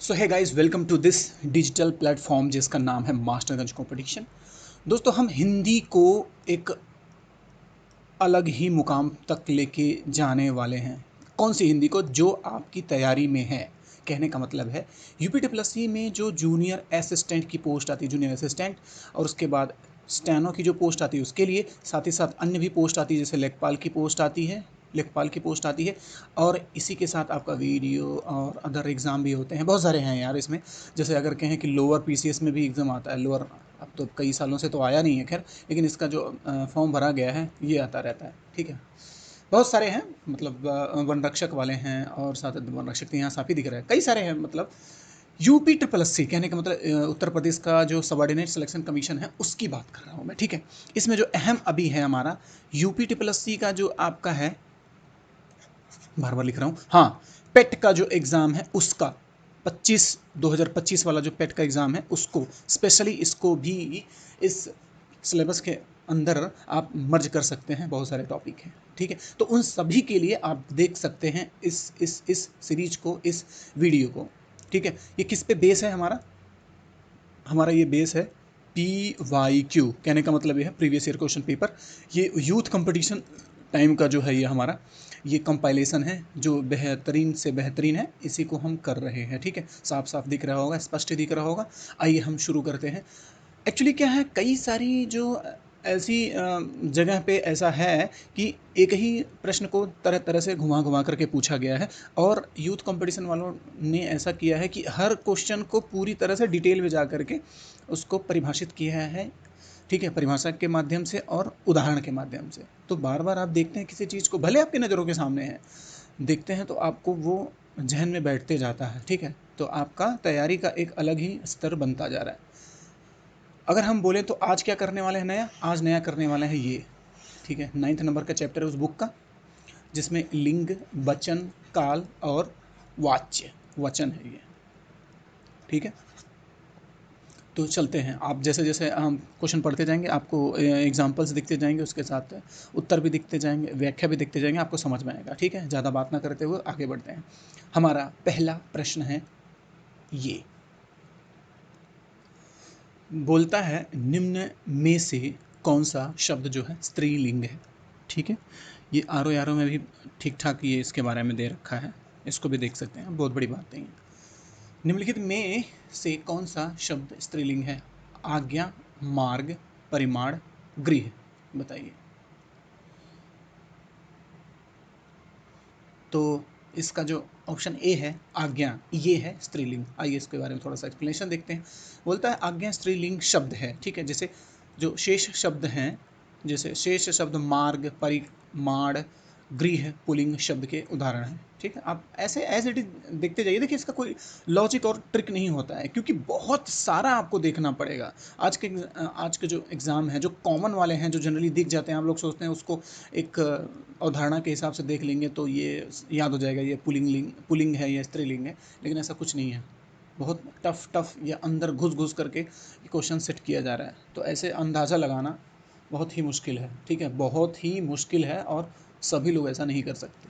So hi guys, welcome to this digital platform जिसका नाम है मास्टरगंज कंपटीशन। दोस्तों, हम हिंदी को एक अलग ही मुकाम तक लेके जाने वाले हैं। कौन सी हिंदी को? जो आपकी तैयारी में है। कहने का मतलब है यूपी में जो जूनियर असिस्टेंट की पोस्ट आती है, जूनियर असिस्टेंट, और उसके बाद स्टेनो की जो पोस्ट आती है उसके लिए, साथ ही साथ अन्य भी पोस्ट आती है, जैसे लेखपाल की पोस्ट आती है, और इसी के साथ आपका वीडियो और अदर एग्ज़ाम भी होते हैं। बहुत सारे हैं यार इसमें। जैसे अगर कहें कि लोअर पीसीएस में भी एग्ज़ाम आता है, लोअर अब तो कई सालों से तो आया नहीं है खैर, लेकिन इसका जो फॉर्म भरा गया है ये आता रहता है। ठीक है, बहुत सारे हैं, मतलब वन रक्षक वाले हैं, और साथ वन रक्षक तो यहाँ साफ ही दिख रहा है, कई सारे हैं। मतलब यूपी ट्रिपल एस सी, कहने का मतलब उत्तर प्रदेश का जो सबॉर्डिनेट सिलेक्शन कमीशन है उसकी बात कर रहा हूँ मैं। ठीक है, इसमें जो अहम अभी है हमारा यूपी ट्रिपल एस सी का जो आपका है, बार बार लिख रहा हूँ, हाँ, पेट का जो एग्ज़ाम है उसका 2025 वाला जो पेट का एग्ज़ाम है उसको स्पेशली, इसको भी इस सिलेबस के अंदर आप मर्ज कर सकते हैं। बहुत सारे टॉपिक हैं। ठीक है, तो उन सभी के लिए आप देख सकते हैं इस सीरीज को, इस वीडियो को। ठीक है, ये किस पे बेस है हमारा? हमारा ये बेस है PYQ। कहने का मतलब ये है प्रीवियस ईयर क्वेश्चन पेपर। ये यूथ कंपटीशन टाइम का जो है ये हमारा ये कंपाइलेशन है जो बेहतरीन से बेहतरीन है, इसी को हम कर रहे हैं। ठीक है, साफ साफ दिख रहा होगा, स्पष्ट दिख रहा होगा। आइए हम शुरू करते हैं। एक्चुअली क्या है, कई सारी जो ऐसी जगह पे ऐसा है कि एक ही प्रश्न को तरह तरह से घुमा घुमा करके पूछा गया है, और यूथ कंपटीशन वालों ने ऐसा किया है कि हर क्वेश्चन को पूरी तरह से डिटेल में जा करके उसको परिभाषित किया है। ठीक है, परिभाषा के माध्यम से और उदाहरण के माध्यम से। तो बार बार आप देखते हैं किसी चीज़ को, भले आपकी नज़रों के सामने है, देखते हैं तो आपको वो जहन में बैठते जाता है। ठीक है, तो आपका तैयारी का एक अलग ही स्तर बनता जा रहा है। अगर हम बोलें तो आज क्या करने वाले हैं नया? आज नया करने वाले हैं ये। ठीक है, 9th नंबर का चैप्टर है उस बुक का, जिसमें लिंग, वचन, काल और वाच्य वचन है ये। ठीक है, तो चलते हैं। आप जैसे जैसे हम क्वेश्चन पढ़ते जाएंगे आपको एग्जांपल्स दिखते जाएंगे, उसके साथ उत्तर भी दिखते जाएंगे, व्याख्या भी दिखते जाएंगे, आपको समझ में आएगा। ठीक है, ज़्यादा बात ना करते हुए आगे बढ़ते हैं। हमारा पहला प्रश्न है ये, बोलता है निम्न में से कौन सा शब्द जो है स्त्रीलिंग है। ठीक है, ये आरो यारो में भी ठीक ठाक ये इसके बारे में दे रखा है, इसको भी देख सकते हैं, बहुत बड़ी बात नहीं है। निम्नलिखित में से कौन सा शब्द स्त्रीलिंग है? आज्ञा, मार्ग, परिमाण, गृह, बताइए। तो इसका जो ऑप्शन ए है आज्ञा, ये है स्त्रीलिंग। आइए इसके बारे में थोड़ा सा एक्सप्लेनेशन देखते हैं। बोलता है आज्ञा स्त्रीलिंग शब्द है। ठीक है, जैसे जो शेष शब्द हैं, जैसे शेष शब्द मार्ग, परिमाण, गृह पुल्लिंग शब्द के उदाहरण हैं। ठीक है, आप ऐसे एज इट इज देखते जाइए। देखिए, इसका कोई लॉजिक और ट्रिक नहीं होता है, क्योंकि बहुत सारा आपको देखना पड़ेगा। आज के जो एग्ज़ाम है, जो कॉमन वाले हैं, जो जनरली दिख जाते हैं, आप लोग सोचते हैं उसको एक अवधारणा के हिसाब से देख लेंगे तो ये याद हो जाएगा ये पुल्लिंग है या स्त्रीलिंग है, लेकिन ऐसा कुछ नहीं है। बहुत टफ टफ या अंदर घुस घुस करके क्वेश्चन सेट किया जा रहा है, तो ऐसे अंदाज़ा लगाना बहुत ही मुश्किल है। ठीक है, बहुत ही मुश्किल है, और सभी लोग ऐसा नहीं कर सकते।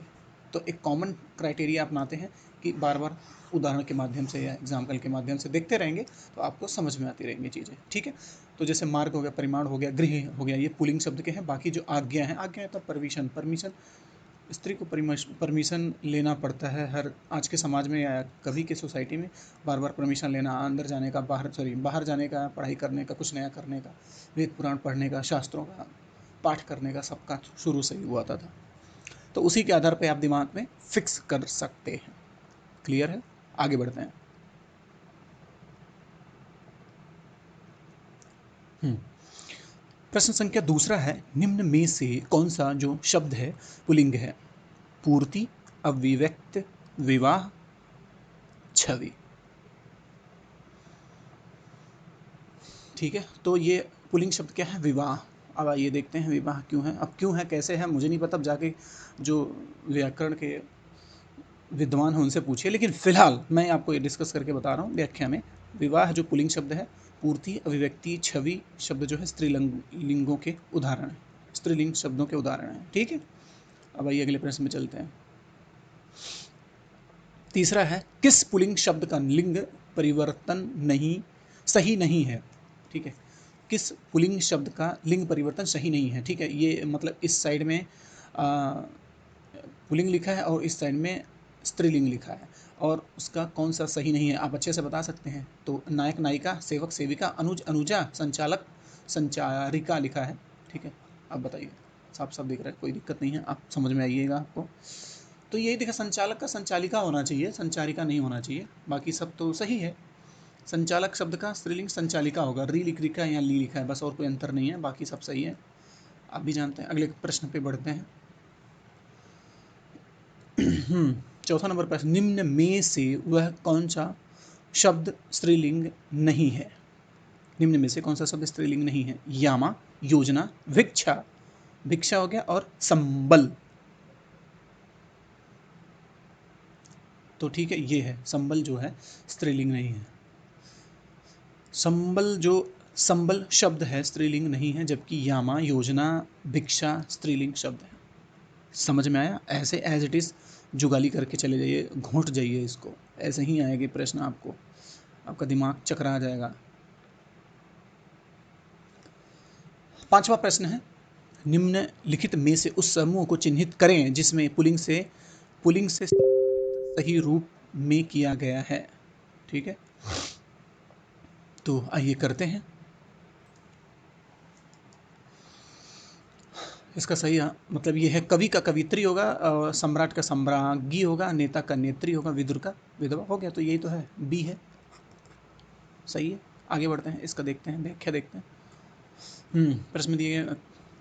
तो एक कॉमन क्राइटेरिया अपनाते हैं कि बार बार उदाहरण के माध्यम से या एग्जाम्पल के माध्यम से देखते रहेंगे तो आपको समझ में आती रहेंगी चीज़ें। ठीक है, तो जैसे मार्ग हो गया, परिमाण हो गया, गृह हो गया, ये पुलिंग शब्द के हैं। बाकी जो आज्ञा है, आज्ञा है तो परमिशन, स्त्री को परमिशन लेना पड़ता है हर आज के समाज में या कभी के सोसाइटी में। बार बार परमिशन लेना, अंदर जाने का, बाहर जाने का, पढ़ाई करने का, कुछ नया करने का, वेद पुराण पढ़ने का, शास्त्रों का पाठ करने का, सबका शुरू से ही हुआ था। तो उसी के आधार पर आप दिमाग में फिक्स कर सकते हैं। क्लियर है? आगे बढ़ते हैं। प्रश्न संख्या दूसरा है, निम्न में से कौन सा जो शब्द है पुल्लिंग है? पूर्ति, अभिव्यक्त, विवाह, छवि। ठीक है, तो ये पुल्लिंग शब्द क्या है? विवाह। अब आइए देखते हैं विवाह क्यों है। अब क्यों है, कैसे है, मुझे नहीं पता, अब जाके जो व्याकरण के विद्वान हैं उनसे पूछिए, लेकिन फिलहाल मैं आपको ये डिस्कस करके बता रहा हूँ व्याख्या में। विवाह जो पुल्लिंग शब्द है, पूर्ति, अभिव्यक्ति, छवि शब्द जो है स्त्रीलिंगों के उदाहरण हैं, स्त्रीलिंग शब्दों के उदाहरण हैं। ठीक है, अब आइए अगले प्रश्न में चलते हैं। तीसरा है किस पुल्लिंग शब्द का लिंग परिवर्तन सही नहीं है। ठीक है, किस पुल्लिंग शब्द का लिंग परिवर्तन सही नहीं है। ठीक है, ये मतलब इस साइड में पुल्लिंग लिखा है और इस साइड में स्त्रीलिंग लिखा है, और उसका कौन सा सही नहीं है आप अच्छे से बता सकते हैं। तो नायक नायिका, सेवक सेविका, अनुज अनुजा, संचालक संचारिका लिखा है। ठीक है, अब बताइए, साफ साफ दिख रहा है, कोई दिक्कत नहीं है, आप समझ में आइएगा आपको। तो यही देखा, संचालक का संचालिका होना चाहिए, संचारिका नहीं होना चाहिए, बाकी सब तो सही है। संचालक शब्द का स्त्रीलिंग संचालिका होगा, री लिख लिखा है या ली लिखा है, बस और कोई अंतर नहीं है, बाकी सब सही है, आप भी जानते हैं। अगले प्रश्न पे बढ़ते हैं। चौथा नंबर प्रश्न, निम्न में से वह कौन सा शब्द स्त्रीलिंग नहीं है। निम्न में से कौन सा शब्द स्त्रीलिंग नहीं है। यामा, योजना, भिक्षा, भिक्षा हो गया, और संबल। तो ठीक है, ये है संबल जो है स्त्रीलिंग नहीं है। संबल शब्द है स्त्रीलिंग नहीं है, जबकि यामा, योजना, भिक्षा स्त्रीलिंग शब्द है। समझ में आया। ऐसे एज इट इज जुगाली करके चले जाइए, घोंट जाइए इसको, ऐसे ही आएंगे प्रश्न आपको, आपका दिमाग चकरा जाएगा। पांचवा प्रश्न है, निम्नलिखित में से उस समूह को चिन्हित करें जिसमें पुल्लिंग से सही रूप में किया गया है। ठीक है, तो आइए करते हैं। इसका सही मतलब ये है, कवि का कवित्री होगा, सम्राट का सम्राज्ञी होगा, नेता का नेत्री होगा, विदुर का विधवा हो गया। तो यही तो है, बी है, सही है। आगे बढ़ते हैं, इसका देखते हैं, व्याख्या देखते हैं। प्रश्न में दिए गए,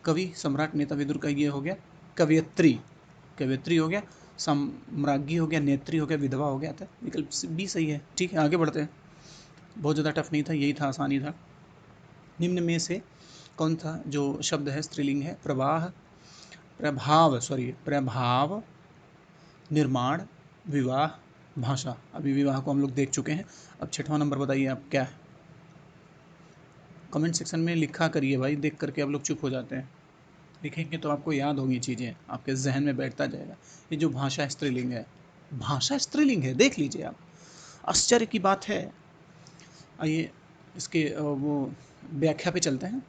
कवि, सम्राट, नेता, विदुर का ये हो गया। कवयित्री, कवयित्री हो गया, सम्राज्ञी हो गया, नेत्री हो गया, विधवा हो गया था, विकल्प बी सही है। ठीक है, आगे बढ़ते हैं। बहुत ज़्यादा टफ नहीं था, यही था, आसानी था। निम्न में से कौन सा जो शब्द है स्त्रीलिंग है। प्रभाव, निर्माण, विवाह, भाषा। अभी विवाह को हम लोग देख चुके हैं। अब छठवां नंबर बताइए आप क्या है। कमेंट सेक्शन में लिखा करिए भाई, देख करके आप लोग चुप हो जाते हैं। लिखेंगे तो आपको याद होगी चीज़ें, आपके जहन में बैठता जाएगा। ये जो भाषा स्त्रीलिंग है, भाषा स्त्रीलिंग है, देख लीजिए आप, आश्चर्य की बात है। आइए इसके वो व्याख्या पे चलते हैं।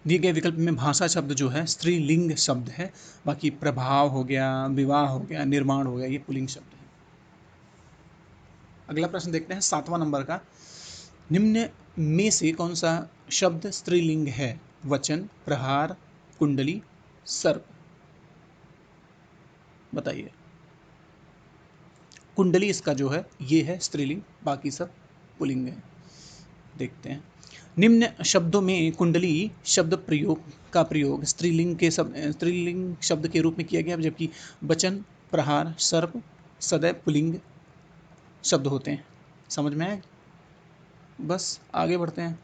दिए गए विकल्प में भाषा शब्द जो है स्त्रीलिंग शब्द है, बाकी प्रभाव हो गया, विवाह हो गया, निर्माण हो गया, ये पुल्लिंग शब्द है। अगला प्रश्न देखते हैं, सातवां नंबर का। निम्न में से कौन सा शब्द स्त्रीलिंग है। वचन, प्रहार, कुंडली, सर्प। बताइए। कुंडली इसका जो है ये है स्त्रीलिंग, बाकी सब पुल्लिंग है। देखते हैं, निम्न शब्दों में कुंडली शब्द का प्रयोग स्त्रीलिंग शब्द के रूप में किया गया, जबकि वचन, प्रहार, सर्प सदैव पुल्लिंग शब्द होते हैं। समझ में आए। बस आगे बढ़ते हैं।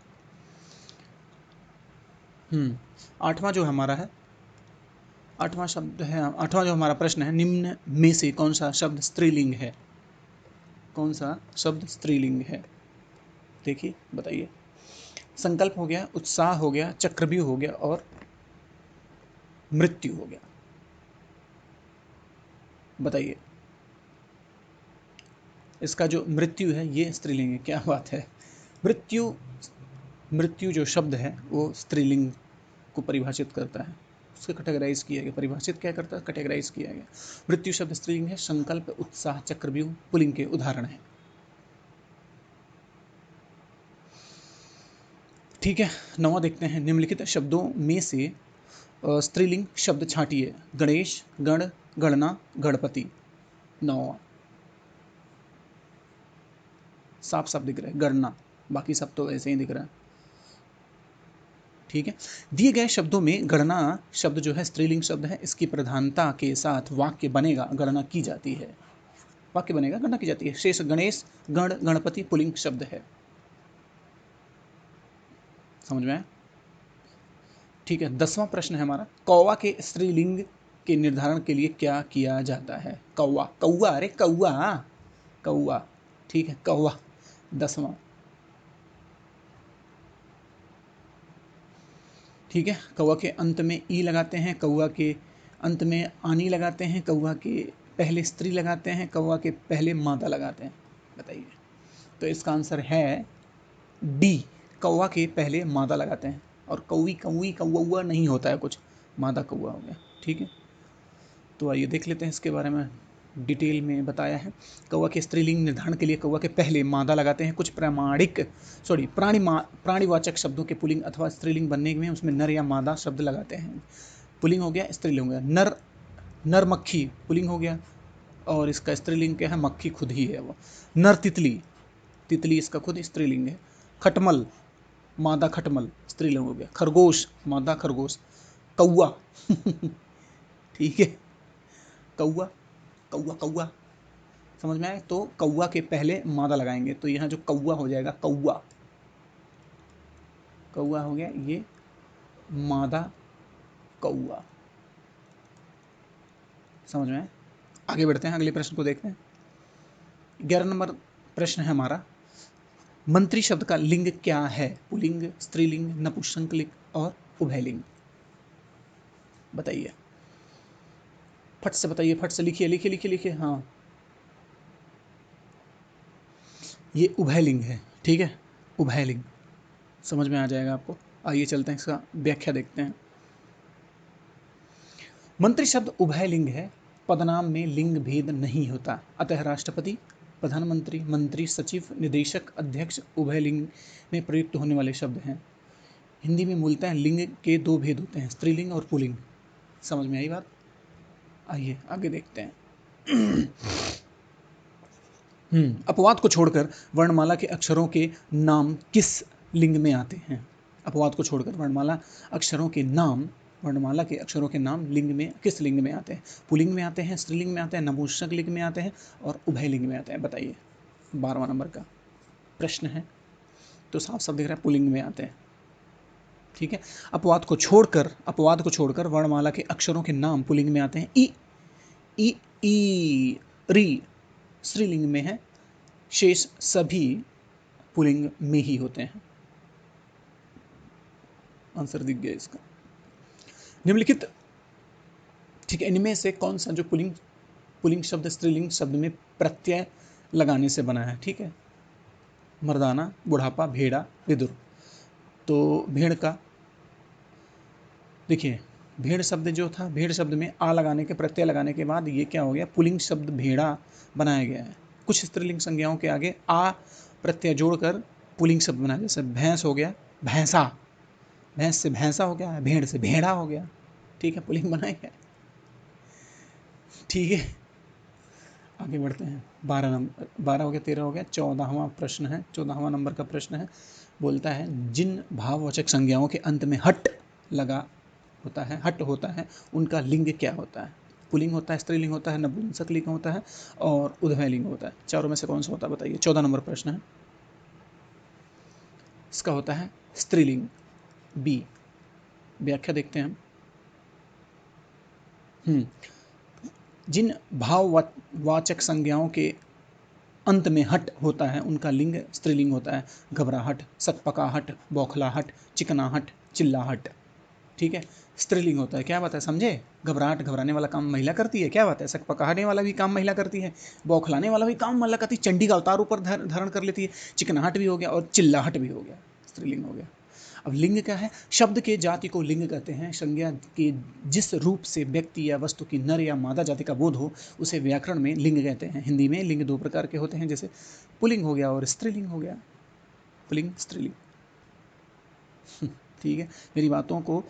आठवां जो हमारा है, आठवां शब्द है, आठवां जो हमारा प्रश्न है, निम्न में से कौन सा शब्द स्त्रीलिंग है। कौन सा शब्द स्त्रीलिंग है, देखिए बताइए। संकल्प हो गया, उत्साह हो गया, चक्रव्यूह हो गया, और मृत्यु हो गया। बताइए। इसका जो मृत्यु है ये स्त्रीलिंग है, क्या बात है। मृत्यु जो शब्द है वो स्त्रीलिंग को परिभाषित करता है, उसको कैटेगराइज किया गया। परिभाषित क्या करता है, कैटेगराइज किया गया। मृत्यु शब्द स्त्रीलिंग है, संकल्प, उत्साह, चक्रव्यूह पुल्लिंग के उदाहरण है। ठीक है, नौवां देखते हैं, निम्नलिखित शब्दों में से स्त्रीलिंग शब्द छांटिए। गणेश, गण, गणना, गणपति। नौवां साफ साफ दिख रहा है, गणना, बाकी सब तो ऐसे ही दिख रहा है। ठीक है, दिए गए शब्दों में गणना शब्द जो है स्त्रीलिंग शब्द है, इसकी प्रधानता के साथ वाक्य बनेगा, गणना की जाती है। वाक्य बनेगा, गणना की जाती है। शेष गणेश, गण, गणपति पुल्लिंग शब्द है। समझ में आया। ठीक है, 10वां प्रश्न है हमारा, कौवा के स्त्रीलिंग के निर्धारण के लिए क्या किया जाता है। कौवा, कौआ, अरे कौआ, कौआ। ठीक है, कौवा 10वां। ठीक है, कौवा के अंत में ई लगाते हैं, कौवा के अंत में आनी लगाते हैं, कौवा के पहले स्त्री लगाते हैं, कौवा के पहले मादा लगाते हैं। बताइए, तो इसका आंसर है डी, कौवा के पहले मादा लगाते हैं। और कौवी कौवी कौवा नहीं होता है कुछ, मादा कौवा हो गया। ठीक है, तो आइए देख लेते हैं इसके बारे में, डिटेल में बताया है। कौवा के स्त्रीलिंग निर्धारण के लिए कौवा के पहले मादा लगाते हैं। कुछ प्राणीवाचक शब्दों के पुल्लिंग अथवा स्त्रीलिंग बनने में उसमें नर या मादा शब्द लगाते हैं। पुल्लिंग हो गया, स्त्रीलिंग हो गया। नर मक्खी पुल्लिंग हो गया, और इसका स्त्रीलिंग क्या है, मक्खी खुद ही है वो। नर तितली, तितली इसका खुद स्त्रीलिंग है। खटमल, मादा खटमल स्त्रीलिंग हो गया। खरगोश, मादा खरगोश। कौवा ठीक है, कौवा कौवा कौवा, समझ में आए? तो कौवा के पहले मादा लगाएंगे, तो यहाँ जो कौवा हो जाएगा, कौवा, कौवा हो गया ये मादा कौवा। समझ में आए? आगे बढ़ते हैं, अगले प्रश्न को देखते हैं। 11 नंबर प्रश्न है हमारा, मंत्री शब्द का लिंग क्या है? पुल्लिंग, स्त्रीलिंग, नपुंसकलिंग और उभयलिंग। बताइए, फट से बताइए, फट से लिखिए लिखिए लिखिए लिखिए। हाँ, ये उभयलिंग है। ठीक है, उभयलिंग समझ में आ जाएगा आपको। आइए चलते हैं, इसका व्याख्या देखते हैं। मंत्री शब्द उभयलिंग है, पदनाम में लिंग भेद नहीं होता, अतः राष्ट्रपति, प्रधानमंत्री, मंत्री, सचिव, निदेशक, अध्यक्ष उभयलिंग में प्रयुक्त होने वाले शब्द हैं। हिंदी में मूलतः लिंग के दो भेद होते हैं, स्त्रीलिंग और पुल्लिंग। समझ में आई बात? आइए आगे देखते हैं। अपवाद को छोड़कर वर्णमाला के अक्षरों के नाम किस लिंग में आते हैं? अपवाद को छोड़कर वर्णमाला के अक्षरों के नाम लिंग में किस लिंग में आते हैं? पुल्लिंग में आते हैं, स्त्रीलिंग में आते हैं, नपुंसक लिंग में आते हैं और उभयलिंग में आते हैं। बताइए, 12वां नंबर का प्रश्न है, तो साफ साफ दिख रहा है पुल्लिंग में आते हैं। ठीक है, अपवाद को छोड़कर वर्णमाला के अक्षरों के नाम पुल्लिंग में आते हैं। ई री स्त्रीलिंग में है, शेष सभी पुल्लिंग में ही होते हैं। आंसर दिख गया इसका। निम्नलिखित, ठीक है, इनमें से कौन सा जो पुल्लिंग शब्द स्त्रीलिंग शब्द में प्रत्यय लगाने से बना है? ठीक है, मर्दाना, बुढ़ापा, भेड़ा, विदुर। तो भेड़ का देखिए, भेड़ शब्द जो था, भेड़ शब्द में आ लगाने के, प्रत्यय लगाने के बाद ये क्या हो गया, पुल्लिंग शब्द भेड़ा बनाया गया है। कुछ स्त्रीलिंग संज्ञाओं के आगे आ प्रत्यय जोड़कर पुल्लिंग शब्द बनाया, जैसे भैंस हो गया भैंसा, भैंस से भैंसा हो गया, भेड़ से भेड़ा हो गया। ठीक है, पुल्लिंग बनाया गया। ठीक है, आगे बढ़ते हैं। 12 हो गया, 13 हो गया। 14वां प्रश्न है, 14वां नंबर का प्रश्न है, बोलता है जिन भाववाचक संज्ञाओं के अंत में हट होता है उनका लिंग क्या होता है? पुल्लिंग होता है, स्त्रीलिंग होता है, नपुंसक लिंग होता है और उभयलिंग होता है। चारों में से कौन सा होता है? बताइए। 14 नंबर प्रश्न है, इसका होता है स्त्रीलिंग, बी। व्याख्या देखते हैं हम। जिन भाववाचक संज्ञाओं के अंत में हट होता है उनका लिंग स्त्रीलिंग होता है। घबराहट, सकपकाहट, बौखलाहट, चिकनाहट, चिल्लाहट। ठीक है, स्त्रीलिंग होता है। क्या बात है, समझे? घबराहट, घबराने वाला काम महिला करती है। क्या बात है, सकपकाहने वाला भी काम महिला करती है, बौखलाने वाला भी काम महिला करती है, चंडी का अवतार ऊपर धारण कर लेती है। चिकनाहट भी हो गया और चिल्लाहट भी हो गया, स्त्रीलिंग हो गया। अब लिंग क्या है? शब्द के जाति को लिंग कहते हैं। संज्ञा के जिस रूप से व्यक्ति या वस्तु की नर या मादा जाति का बोध हो उसे व्याकरण में लिंग कहते हैं। हिंदी में लिंग दो प्रकार के होते हैं, जैसे पुल्लिंग हो गया और स्त्रीलिंग हो गया। पुल्लिंग, स्त्रीलिंग। ठीक है, मेरी बातों को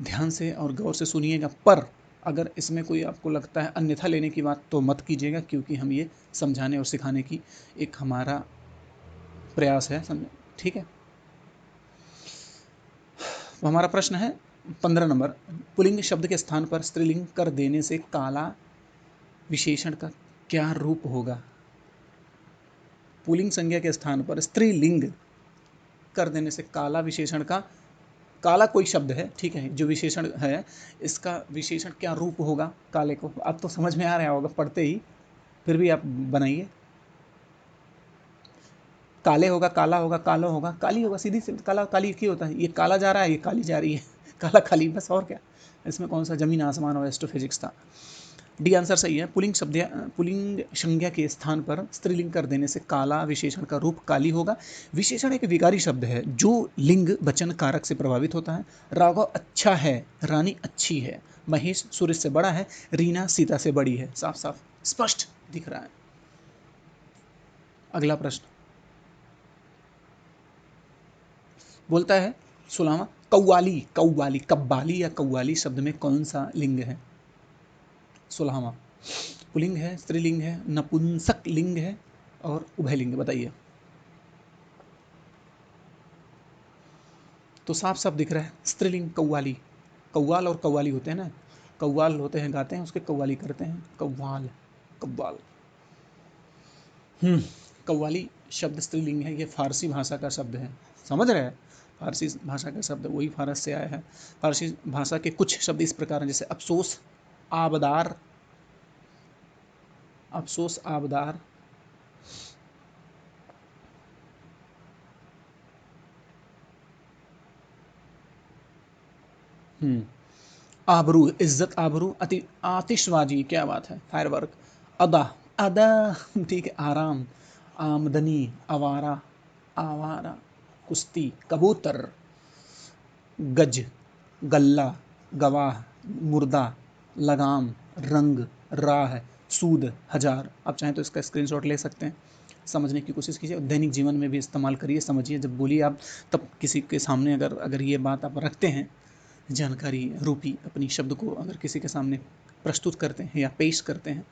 ध्यान से और गौर से सुनिएगा, पर अगर इसमें कोई आपको लगता है अन्यथा लेने की बात तो मत कीजिएगा, क्योंकि हम ये समझाने और सिखाने की एक हमारा प्रयास है, समझे? ठीक है, तो हमारा प्रश्न है 15 नंबर, पुल्लिंग शब्द के स्थान पर स्त्रीलिंग कर देने से काला विशेषण का क्या रूप होगा? पुल्लिंग संज्ञा के स्थान पर स्त्रीलिंग कर देने से काला विशेषण का, काला कोई शब्द है, ठीक है, जो विशेषण है इसका विशेषण क्या रूप होगा काले को? अब तो समझ में आ रहा होगा पढ़ते ही, फिर भी आप बनाइए। काले होगा, काला होगा, कालो होगा, काली होगा, सीधी से काला काली की होता है। ये काला जा रहा है, ये काली जा रही है, काला खाली, बस और क्या। इसमें कौन सा जमीन आसमान और एस्ट्रोफिजिक्स था। डी आंसर सही है। पुलिंग संज्ञा के स्थान पर स्त्रीलिंग कर देने से काला विशेषण का रूप काली होगा। विशेषण एक विकारी शब्द है जो लिंग वचन कारक से प्रभावित होता है। राघव अच्छा है, रानी अच्छी है, महेश सूर्य से बड़ा है, रीना सीता से बड़ी है। साफ साफ स्पष्ट दिख रहा है। अगला प्रश्न बोलता है 16वां, कव्वाली, कव्वाली, कव्वाली या कव्वाली शब्द में कौन सा लिंग है। 16वां पुलिंग है, स्त्रीलिंग है, नपुंसक लिंग है और उभयलिंग, बताइए। तो साफ साफ दिख रहा है स्त्रीलिंग कव्वाली। कव्वाल और कव्वाली होते हैं ना, कव्वाल होते हैं गाते हैं, उसके कव्वाली करते हैं, कव्वाल कव्वाल। कव्वाली शब्द स्त्रीलिंग है, ये फारसी भाषा का शब्द है, समझ रहे हैं। फारसी भाषा का शब्द वही फारस से आया है। फारसी भाषा के कुछ शब्द इस प्रकार हैं, जैसे अफसोस, आबदार, अफसोस आबदार, आबरू इज्जत, आबरू, आतिशबाजी, क्या बात है, फायरवर्क, अदा, अदा, ठीक है, आराम, आमदनी, आवारा, आवारा, कुश्ती, कबूतर, गज, गल्ला, गवाह, मुर्दा, लगाम, रंग, राह, सूद, हजार। आप चाहें तो इसका स्क्रीनशॉट ले सकते हैं, समझने की कोशिश कीजिए, दैनिक जीवन में भी इस्तेमाल करिए, समझिए, जब बोलिए आप तब किसी के सामने अगर ये बात आप रखते हैं, जानकारी रूपी अपनी शब्द को अगर किसी के सामने प्रस्तुत करते हैं या पेश करते हैं,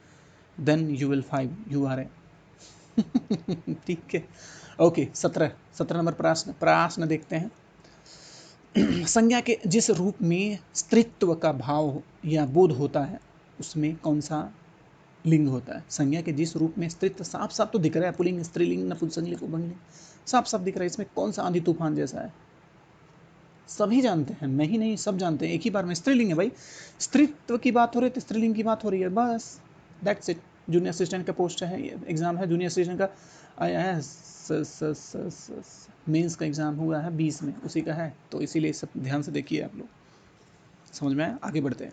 then you will find you are a ठीक है। ओके, 17 नंबर प्रश्न देखते हैं। संज्ञा के जिस रूप में स्त्रीत्व का भाव या बोध होता है उसमें कौन सा लिंग होता है। संज्ञा के जिस रूप में स्त्रीत्व, साफ साफ तो दिख रहा है, पुलिंग, स्त्रीलिंग, नपुंसकलिंग, उभयलिंग, साफ साफ दिख रहा है। इसमें कौन सा आंधी तूफान जैसा है, सभी जानते हैं, मैं ही नहीं, सब जानते हैं एक ही बार में। स्त्रीलिंग है भाई, स्त्रीत्व की बात हो रही है तो स्त्रीलिंग की बात हो रही है, बस दैट्स इट। जूनियर असिस्टेंट का पोस्ट है, एग्जाम है जूनियर असिस्टेंट का, आया है मेंस का एग्जाम हुआ है 20 में, उसी का है, तो इसीलिए सब ध्यान से देखिए आप लोग, समझ में आया। आगे बढ़ते हैं,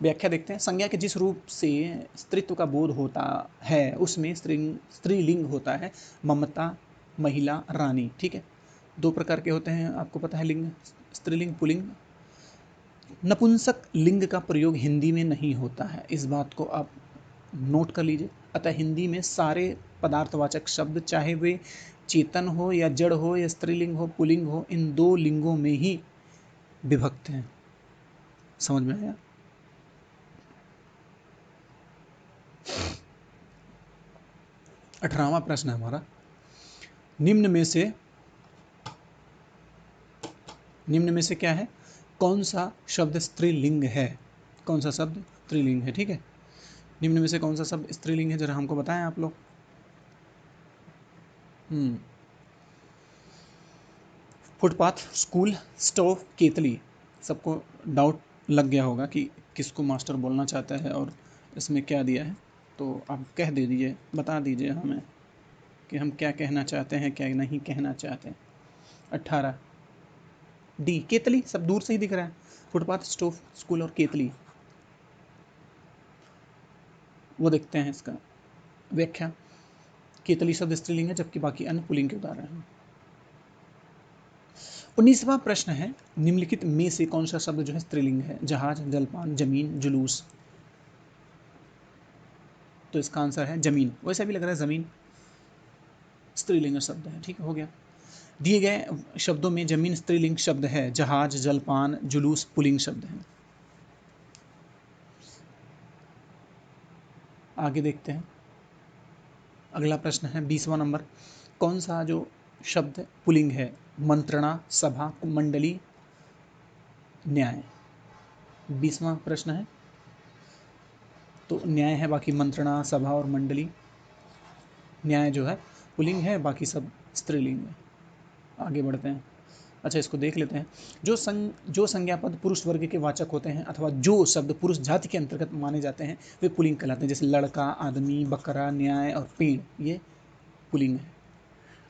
व्याख्या देखते हैं। संज्ञा के जिस रूप से स्त्रीत्व का बोध होता है उसमें स्त्रीलिंग होता है। ममता, महिला, रानी, ठीक है। दो प्रकार के होते हैं, आपको पता है लिंग, स्त्रीलिंग, पुल्लिंग। नपुंसक लिंग का प्रयोग हिंदी में नहीं होता है, इस बात को आप नोट कर लीजिए। अतः हिंदी में सारे पदार्थवाचक शब्द, चाहे वे चेतन हो या जड़ हो या स्त्रीलिंग हो पुल्लिंग हो, इन दो लिंगों में ही विभक्त हैं। समझ में आया। 18वां प्रश्न है हमारा, निम्न में से क्या है, कौन सा शब्द स्त्रीलिंग है। कौन सा शब्द स्त्रीलिंग है, ठीक है। निम्न में से कौन सा शब्द स्त्रीलिंग है, जरा हमको बताएं आप लोग। फुटपाथ, स्कूल, स्टोव, केतली। सबको डाउट लग गया होगा कि किसको मास्टर बोलना चाहता है और इसमें क्या दिया है, तो आप कह दीजिए, बता दीजिए हमें कि हम क्या कहना चाहते हैं, क्या नहीं कहना चाहते हैं। 18 डी, केतली, सब दूर से ही दिख रहा है। फुटपाथ, स्टोव, स्कूल और केतली, वो देखते हैं इसका व्याख्या। केतली शब्द स्त्रीलिंग है जबकि बाकी अन्य पुल्लिंग के उदाहरण हैं। 19वां प्रश्न है, निम्नलिखित में से कौन सा शब्द जो है स्त्रीलिंग है। जहाज, जलपान, जमीन, जुलूस। तो इसका आंसर है जमीन। वैसे भी लग रहा है जमीन स्त्रीलिंग शब्द है, ठीक हो गया। दिए गए शब्दों में जमीन स्त्रीलिंग शब्द है, जहाज, जलपान, जुलूस पुल्लिंग शब्द है। आगे देखते हैं, अगला प्रश्न है 20वां नंबर, कौन सा जो शब्द पुल्लिंग है। मंत्रणा, सभा, मंडली, न्याय। 20वां प्रश्न है, तो न्याय है, बाकी मंत्रणा, सभा और मंडली। न्याय जो है पुल्लिंग है, बाकी सब स्त्रीलिंग है। आगे बढ़ते हैं, अच्छा इसको देख लेते हैं। जो संज्ञा पद पुरुष वर्ग के वाचक होते हैं अथवा जो शब्द पुरुष जाति के अंतर्गत माने जाते हैं वे पुल्लिंग कहलाते हैं, जैसे लड़का, आदमी, बकरा, न्याय और पेड़, ये पुल्लिंग है।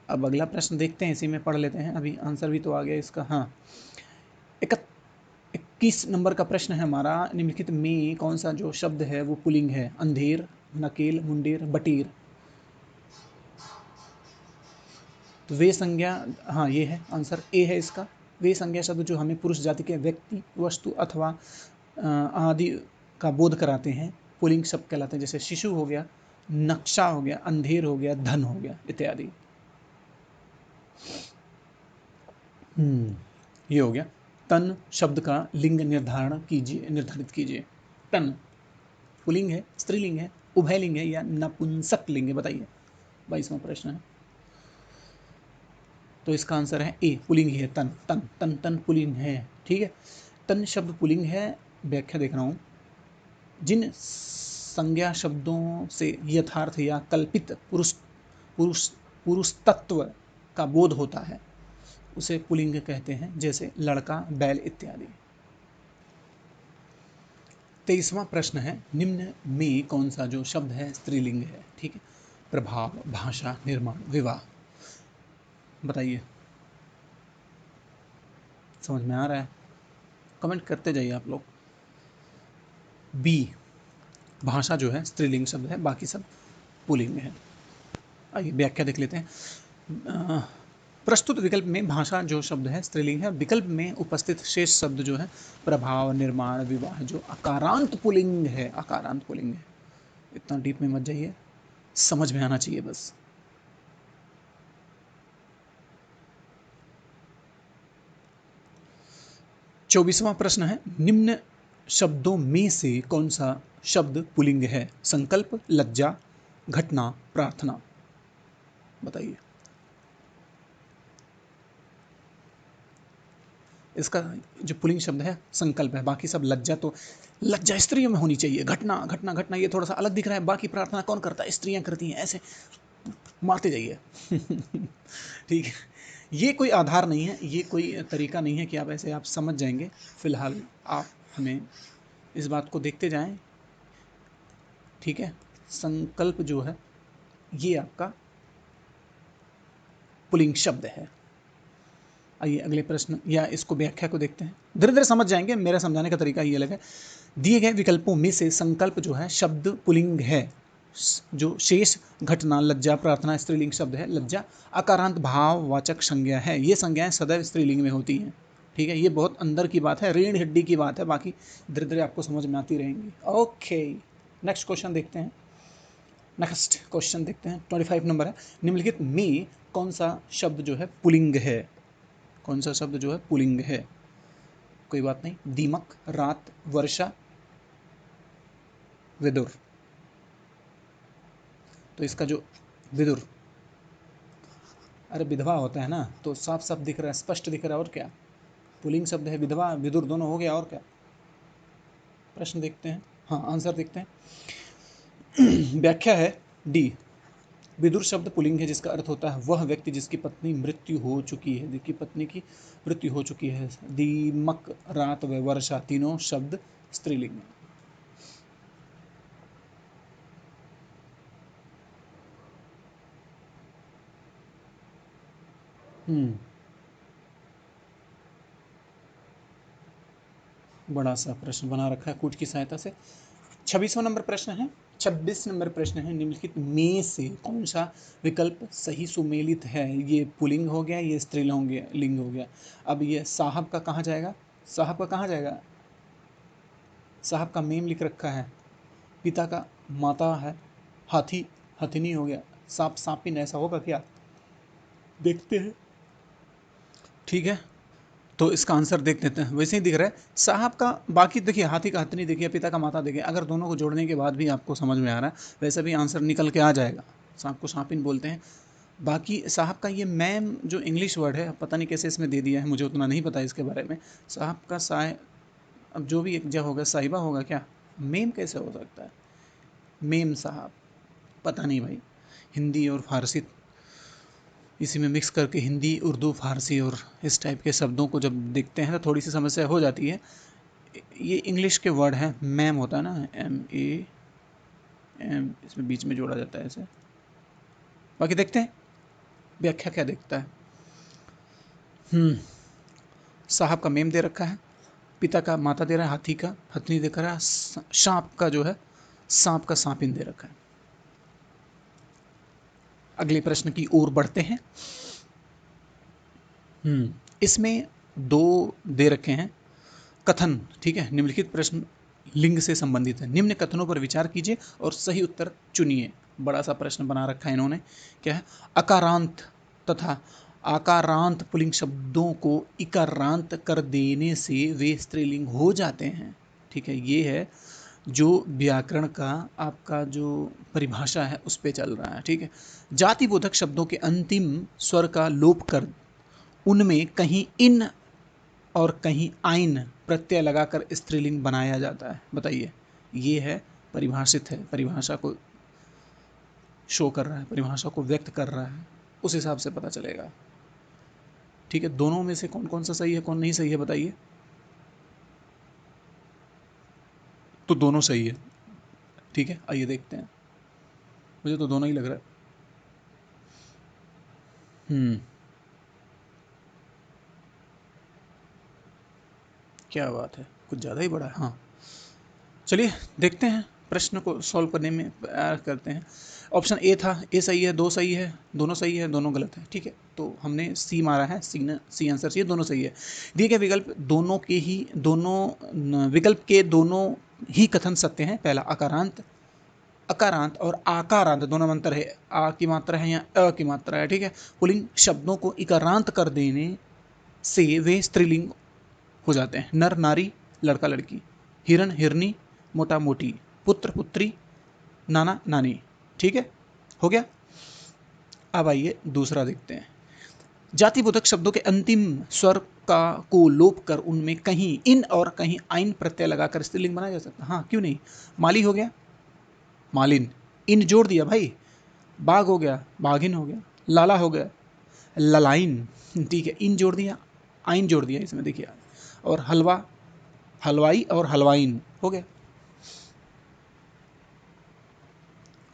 अब अगला प्रश्न देखते हैं, इसी में पढ़ लेते हैं, अभी आंसर भी तो आ गया इसका। हाँ, 21 नंबर का प्रश्न है हमारा, निम्नलिखित में कौन सा जो शब्द है वो पुल्लिंग है? अंधेर, नकेल, मुंडेर, बटीर। तो वे संज्ञा, हाँ ये है आंसर, ए है इसका। वे संज्ञा शब्द जो हमें पुरुष जाति के व्यक्ति, वस्तु अथवा आदि का बोध कराते हैं, पुल्लिंग शब्द कहलाते हैं। जैसे शिशु हो गया, नक्शा हो गया, अंधेर हो गया, धन हो गया, इत्यादि। ये हो गया। तन शब्द का लिंग निर्धारित कीजिए। तन पुल्लिंग है, स्त्रीलिंग है, उभयलिंग है या नपुंसक लिंग है? बताइए। 22वां प्रश्न है। तो इसका आंसर है ए, पुल्लिंग ही है। तन तन तन तन पुल्लिंग है। ठीक है, तन शब्द पुल्लिंग है। व्याख्या देख रहा हूं। जिन संज्ञा शब्दों से यथार्थ या कल्पित पुरुष पुरुष पुरुष तत्व का बोध होता है उसे पुल्लिंग कहते हैं, जैसे लड़का, बैल इत्यादि। 23वां प्रश्न है, निम्न में कौन सा जो शब्द है स्त्रीलिंग है? ठीक है, प्रभाव, भाषा, निर्माण, विवाह। बताइए, समझ में आ रहा है? कमेंट करते जाइए आप लोग। बी, भाषा जो है स्त्रीलिंग शब्द है, बाकी सब पुल्लिंग है। आइए व्याख्या देख लेते हैं। प्रस्तुत विकल्प में भाषा जो शब्द है स्त्रीलिंग है, विकल्प में उपस्थित शेष शब्द जो है प्रभाव, निर्माण, विवाह जो अकारांत पुल्लिंग है, अकारांत पुल्लिंग है। इतना डीप में मत जाइए, समझ में आना चाहिए बस। चौबीसवां प्रश्न है, निम्न शब्दों में से कौन सा शब्द पुल्लिंग है? संकल्प, लज्जा, घटना, प्रार्थना। बताइए। इसका जो पुल्लिंग शब्द है संकल्प है, बाकी सब लज्जा। तो लज्जा स्त्रियों में होनी चाहिए। घटना घटना घटना ये थोड़ा सा अलग दिख रहा है। बाकी प्रार्थना कौन करता है? स्त्रियां करती हैं। ऐसे मारते जाइए। ठीक है, ये कोई आधार नहीं है, ये कोई तरीका नहीं है कि आप ऐसे आप समझ जाएंगे। फिलहाल आप हमें इस बात को देखते जाएं। ठीक है, संकल्प जो है ये आपका पुल्लिंग शब्द है। आइए अगले प्रश्न या इसको व्याख्या को देखते हैं, धीरे धीरे समझ जाएंगे। मेरा समझाने का तरीका ये अलग है। दिए गए विकल्पों में से संकल्प जो है शब्द पुल्लिंग है। जो शेष घटना, लज्जा, प्रार्थना स्त्रीलिंग शब्द है। लज्जा अकारांत भाववाचक संज्ञा है। ये संज्ञाएं सदैव स्त्रीलिंग में होती हैं। ठीक है, ये बहुत अंदर की बात है, रीढ़ हड्डी की बात है। बाकी धीरे धीरे आपको समझ में आती रहेंगी। ओके, नेक्स्ट क्वेश्चन देखते हैं। नेक्स्ट क्वेश्चन देखते हैं, 25 नंबर है। निम्नलिखित में कौन सा शब्द जो है पुल्लिंग है? कौन सा शब्द जो है पुल्लिंग है? कोई बात नहीं। दीमक, रात, वर्षा, विदुर। तो इसका जो विदुर, अरे विधवा होता है ना, तो साफ साफ दिख रहा है, स्पष्ट दिख रहा है। और क्या, पुल्लिंग शब्द है, विधवा विदुर दोनों हो गया। और क्या, प्रश्न देखते हैं, हाँ आंसर देखते हैं। व्याख्या है डी, विदुर शब्द पुल्लिंग है जिसका अर्थ होता है वह व्यक्ति जिसकी पत्नी मृत्यु हो चुकी है, जिसकी पत्नी की मृत्यु हो चुकी है। दीमक, रात व वर्षा तीनों शब्द स्त्रीलिंग है। बड़ा सा प्रश्न बना रखा है कूट की सहायता से। 26वां नंबर प्रश्न है। 26 नंबर प्रश्न है, निम्नलिखित में से कौन सा विकल्प सही सुमेलित है? ये पुल्लिंग हो गया, ये स्त्रीलिंग हो गया। अब ये साहब का कहाँ जाएगा? साहब का कहाँ जाएगा? साहब का मेम लिख रखा है, पिता का माता है, हाथी हथिनी हो गया, सांप सांपिन, ऐसा होगा क्या? देखते हैं। ठीक है, तो इसका आंसर देख लेते हैं। वैसे ही दिख रहा है साहब का। बाकी देखिए, हाथी का हथनी देखिए, पिता का माता देखिए। अगर दोनों को जोड़ने के बाद भी आपको समझ में आ रहा है, वैसे भी आंसर निकल के आ जाएगा। सांप को सांपिन बोलते हैं। बाकी साहब का ये मैम जो इंग्लिश वर्ड है, पता नहीं कैसे इसमें दे दिया है, मुझे उतना नहीं पता इसके बारे में। साहब का साय, अब जो भी एक जगह होगा, साहिबा होगा क्या? मेम कैसे हो सकता है? मेम साहब, पता नहीं भाई। हिंदी और फारसी इसी में मिक्स करके, हिंदी, उर्दू, फारसी और इस टाइप के शब्दों को जब देखते हैं तो थोड़ी सी समस्या हो जाती है। ये इंग्लिश के वर्ड हैं, मैम होता है ना, एम, इसमें बीच में जोड़ा जाता है ऐसे। बाकी देखते हैं व्याख्या क्या देखता है। साहब का मेम दे रखा है, पिता का माता दे रहा है, हाथी का हथनी दे रहा है, सांप का जो है सांप का सांपिन दे रखा है। अगले प्रश्न की ओर बढ़ते हैं। इसमें दो दे रखे हैं कथन, ठीक है। निम्नलिखित प्रश्न लिंग से संबंधित है। निम्न कथनों पर विचार कीजिए और सही उत्तर चुनिए। बड़ा सा प्रश्न बना रखा है इन्होंने, क्या है? अकारांत तथा आकारांत पुल्लिंग शब्दों को इकारांत कर देने से वे स्त्रीलिंग हो जाते हैं, ठीक है। ये है जो व्याकरण का आपका जो परिभाषा है उस पे चल रहा है, ठीक है। जातिबोधक शब्दों के अंतिम स्वर का लोप कर उनमें कहीं इन और कहीं आइन प्रत्यय लगाकर स्त्रीलिंग बनाया जाता है। बताइए, ये है परिभाषित है, परिभाषा को शो कर रहा है, परिभाषा को व्यक्त कर रहा है, उस हिसाब से पता चलेगा, ठीक है। दोनों में से कौन कौन सा सही है, कौन नहीं सही है, बताइए। तो दोनों सही है, ठीक है। आइए देखते हैं, मुझे तो दोनों ही लग रहा है। क्या बात है, कुछ ज़्यादा ही बड़ा है। हाँ, चलिए देखते हैं, प्रश्न को सॉल्व करने में प्रयास करते हैं। ऑप्शन ए था, ए सही है, दो सही है, दोनों सही है, दोनों गलत है, ठीक है। तो हमने सी मारा है, सी आंसर चाहिए, दोनों सही है। दिए गए विकल्प दोनों के ही विकल्प के दोनों ही कथन सत्य हैं। पहला अकारांत, अकारांत और आकारांत दोनों में अंतर है। आ की मात्रा है या अ की मात्रा है, ठीक है। पुल्लिंग शब्दों को इकारांत कर देने से वे स्त्रीलिंग हो जाते हैं। नर नारी, लड़का लड़की, हिरन हिरनी, मोटा मोटी, पुत्र पुत्री, नाना नानी, ठीक है, हो गया। अब आइए दूसरा देखते हैं। जातिबोधक शब्दों के अंतिम स्वर का को लोप कर उनमें कहीं इन और कहीं आइन प्रत्यय लगाकर स्त्रीलिंग बनाया जा सकता है। हाँ, क्यों नहीं। माली हो गया, मालिन, इन जोड़ दिया भाई, बाघ हो गया, बाघिन हो गया, लाला हो गया, ललाइन, ठीक है, इन जोड़ दिया, आइन जोड़ दिया इसमें, देखिए। और हलवा, हलवाई और हलवाइन हो गया।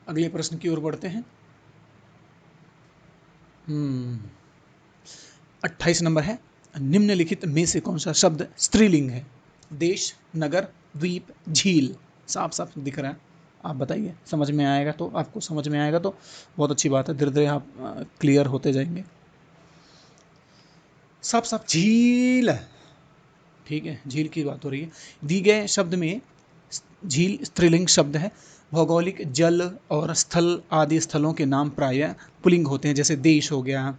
अगले प्रश्न की ओर बढ़ते हैं। 28 नंबर है, निम्नलिखित में से कौन सा शब्द स्त्रीलिंग है? देश, नगर, द्वीप, झील। साफ साफ दिख रहा है, आप बताइए। समझ में आएगा तो, आपको समझ में आएगा तो बहुत अच्छी बात है, धीरे धीरे आप क्लियर होते जाएंगे। साफ साफ झील, ठीक है, झील की बात हो रही है। दी गए शब्द में झील स्त्रीलिंग शब्द है। भौगोलिक जल और स्थल आदि स्थलों के नाम प्रायः पुल्लिंग होते हैं, जैसे देश हो गया,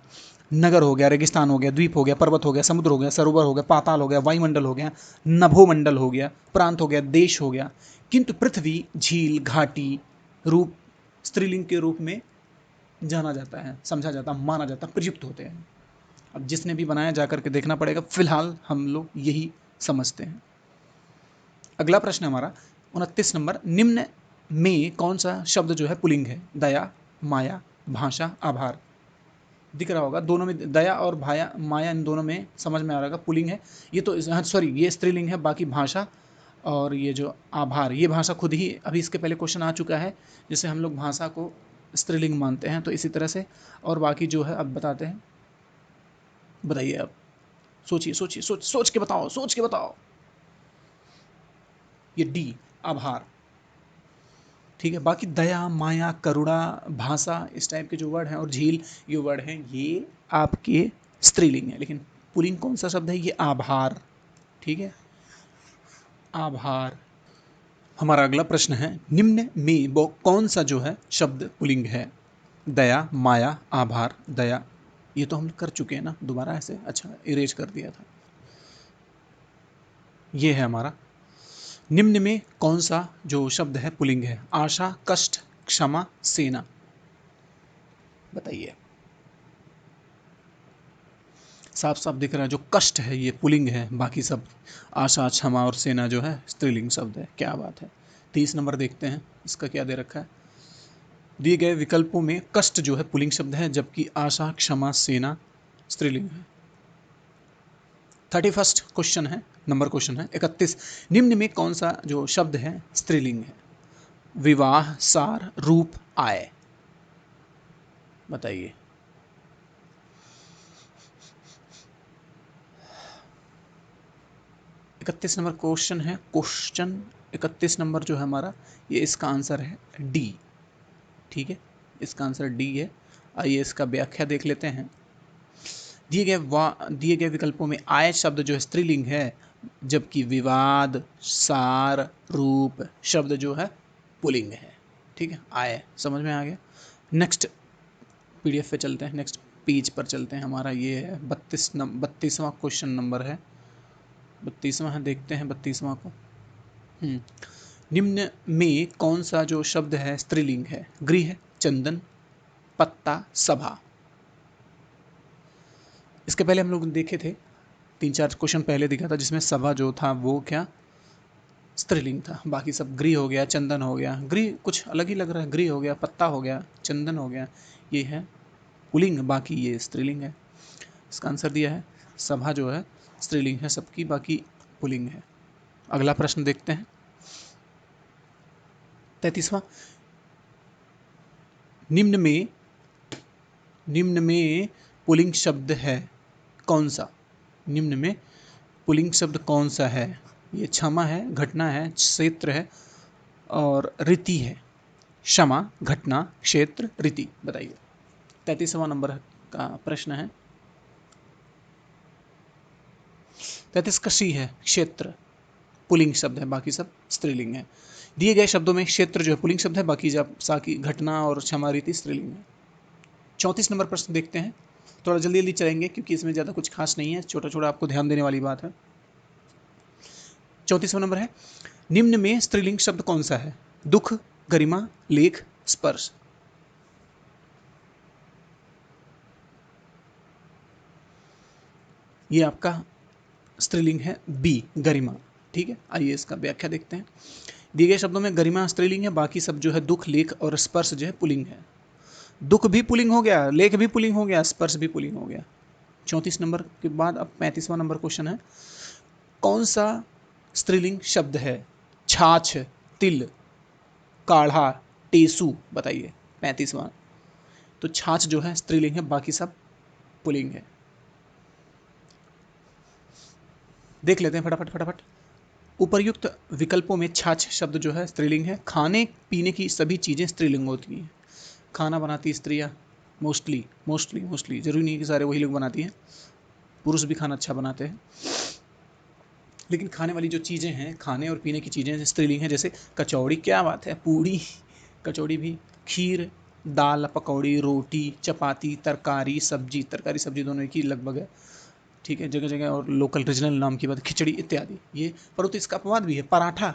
नगर हो गया, रेगिस्तान हो गया, द्वीप हो गया, पर्वत हो गया, समुद्र हो गया, सरोवर हो गया, पाताल हो गया, वायुमंडल हो गया, नभोमंडल हो गया, प्रांत हो गया, देश हो गया। किंतु पृथ्वी, झील, घाटी रूप स्त्रीलिंग के रूप में जाना जाता है, समझा जाता, माना जाता, प्रयुक्त होते हैं। अब जिसने भी बनाया जाकर के देखना पड़ेगा, फिलहाल हम लोग यही समझते हैं। अगला प्रश्न हमारा 29 नंबर, निम्न में कौन सा शब्द जो है पुल्लिंग है? दया, माया, भाषा, आभार। दिख रहा होगा, दोनों में दया और भाया माया, इन दोनों में समझ में आ रहा होगा पुल्लिंग है। ये तो सॉरी, ये स्त्रीलिंग है। बाकी भाषा और ये जो आभार, ये भाषा खुद ही, अभी इसके पहले क्वेश्चन आ चुका है, जिससे हम लोग भाषा को स्त्रीलिंग मानते हैं, तो इसी तरह से। और बाकी जो है अब बताते हैं, बताइए आप, सोचिए सोचिए, सोच के बताओ, सोच के बताओ। ये डी, आभार, ठीक है। बाकी दया, माया, करुणा, भाषा, इस टाइप के जो वर्ड हैं, और झील, ये वर्ड हैं, ये आपके स्त्रीलिंग है। लेकिन पुल्लिंग कौन सा शब्द है? ये आभार, ठीक है, आभार। हमारा अगला प्रश्न है, निम्न में वो कौन सा जो है शब्द पुल्लिंग है? दया, माया, आभार, दया। ये तो हम कर चुके हैं ना, दोबारा ऐसे अच्छा इरेज कर दिया था। ये है हमारा, निम्न में कौन सा जो शब्द है पुल्लिंग है? आशा, कष्ट, क्षमा, सेना। बताइए। साफ साफ दिख रहा है, जो कष्ट है ये पुल्लिंग है, बाकी सब आशा, क्षमा और सेना जो है स्त्रीलिंग शब्द है। क्या बात है। 30 नंबर देखते हैं, इसका क्या दे रखा है। दिए गए विकल्पों में कष्ट जो है पुल्लिंग शब्द है, जबकि आशा, क्षमा, सेना स्त्रीलिंग है। 31 क्वेश्चन है, नंबर क्वेश्चन है 31, निम्न में कौन सा जो शब्द है स्त्रीलिंग है? विवाह, सार, रूप, आय। बताइए। 31 नंबर क्वेश्चन है, क्वेश्चन 31 नंबर जो है हमारा, ये इसका आंसर है डी। ठीक है, इसका आंसर डी है। आइए इसका व्याख्या देख लेते हैं। दिए गए विकल्पों में आय शब्द जो है स्त्रीलिंग है, जबकि विवाद, सार, रूप शब्द जो है पुल्लिंग है। ठीक है, आय समझ में आ गया। नेक्स्ट पीडीएफ पे चलते हैं, नेक्स्ट पेज पर चलते हैं। हमारा ये है 32वां क्वेश्चन नंबर है, 32वां है, देखते हैं 32वां को। निम्न में कौन सा जो शब्द है स्त्रीलिंग है? गृह, चंदन, पत्ता, सभा। इसके पहले हम लोग देखे थे, 3-4 क्वेश्चन पहले दिखा था, जिसमें सभा जो था वो क्या स्त्रीलिंग था। बाकी सब गृह हो गया, चंदन हो गया, गृह कुछ अलग ही लग रहा है, गृह हो गया, पत्ता हो गया, चंदन हो गया, ये है पुल्लिंग, बाकी ये स्त्रीलिंग है। इसका आंसर दिया है सभा जो है स्त्रीलिंग है सबकी, बाकी पुल्लिंग है। अगला प्रश्न देखते हैं, 33वां। निम्न में पुल्लिंग शब्द है कौन सा? निम्न में पुल्लिंग शब्द कौन सा है? ये क्षमा है, घटना है, क्षेत्र है और रीति है। क्षमा, घटना, क्षेत्र, रीति, बताइए। 33वां नंबर का प्रश्न है। 33 का सी है, क्षेत्र पुल्लिंग शब्द है, बाकी सब स्त्रीलिंग है। दिए गए शब्दों में क्षेत्र जो है पुल्लिंग शब्द है, बाकी जब साकी, घटना और क्षमा, रीति स्त्रीलिंग है। 34 नंबर प्रश्न देखते हैं, थोड़ा जल्दी जल्दी चलेंगे क्योंकि इसमें ज़्यादा कुछ खास नहीं है, छोटा छोटा आपको ध्यान देने वाली बात है। 34वां नंबर है, निम्न में स्त्रीलिंग शब्द कौन सा है? दुख, गरिमा, लेख, स्पर्श। ये आपका स्त्रीलिंग है बी, गरिमा। ठीक है, आइए इसका व्याख्या देखते हैं। दिए गए शब्दों में गरिमा स्त्रीलिंग है, बाकी सब जो है दुख, लेख और स्पर्श जो है पुल्लिंग है। दुख भी पुल्लिंग हो गया, लेख भी पुल्लिंग हो गया, स्पर्श भी पुल्लिंग हो गया। 34 नंबर के बाद अब 35वां नंबर क्वेश्चन है, कौन सा स्त्रीलिंग शब्द है? छाछ, तिल, काढ़ा, टेसू, बताइए। 35वां, तो छाछ जो है स्त्रीलिंग है, बाकी सब पुल्लिंग है। देख लेते हैं फटाफट फटाफट। उपर्युक्त विकल्पों में छाछ शब्द जो है स्त्रीलिंग है। खाने पीने की सभी चीज़ें स्त्रीलिंग होती हैं। खाना बनाती स्त्रियाँ, मोस्टली मोस्टली मोस्टली, जरूरी नहीं कि सारे वही लोग बनाती हैं, पुरुष भी खाना अच्छा बनाते हैं, लेकिन खाने वाली जो चीज़ें हैं, खाने और पीने की चीज़ें स्त्रीलिंग हैं। जैसे कचौड़ी, क्या बात है, पूड़ी, कचौड़ी भी, खीर, दाल, पकौड़ी, रोटी, चपाती, तरकारी, सब्जी, तरकारी सब्जी दोनों एक ही लगभग है। ठीक है, जगह जगह और लोकल रीजनल नाम की बात, खिचड़ी इत्यादि। ये परंतु इसका अपवाद भी है, पराठा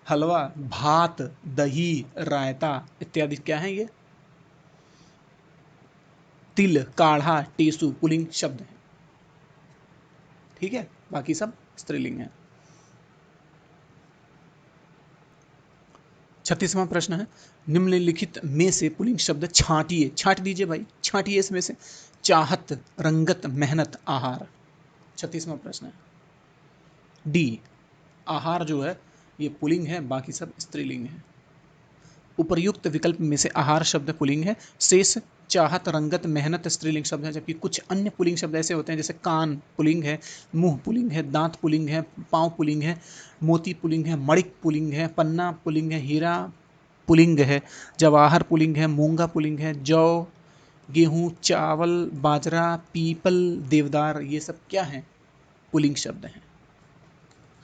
हलवा, भात, दही, रायता इत्यादि क्या है ये? तिल, काढ़ा, टेसु पुल्लिंग शब्द है। ठीक है, बाकी सब स्त्रीलिंग है। 36वां प्रश्न है, निम्नलिखित में से पुल्लिंग शब्द छांटिए, छांट दीजिए भाई, छांटिए इसमें से। चाहत, रंगत, मेहनत, आहार। 36वां प्रश्न है डी, आहार जो है ये पुल्लिंग है, बाकी सब स्त्रीलिंग है। उपर्युक्त विकल्प में से आहार शब्द पुल्लिंग है, शेष चाहत, रंगत, मेहनत स्त्रीलिंग शब्द है, जबकि कुछ अन्य पुल्लिंग शब्द ऐसे होते हैं जैसे कान पुल्लिंग है, मुंह पुल्लिंग है, दांत पुल्लिंग है, पाँव पुल्लिंग है, मोती पुल्लिंग है, मणिक पुल्लिंग है, पन्ना पुल्लिंग है, हीरा पुल्लिंग है, जवाहर पुल्लिंग है, मूंगा पुल्लिंग है, जौ, गेहूँ, चावल, बाजरा, पीपल, देवदार, ये सब क्या हैं? पुल्लिंग शब्द हैं,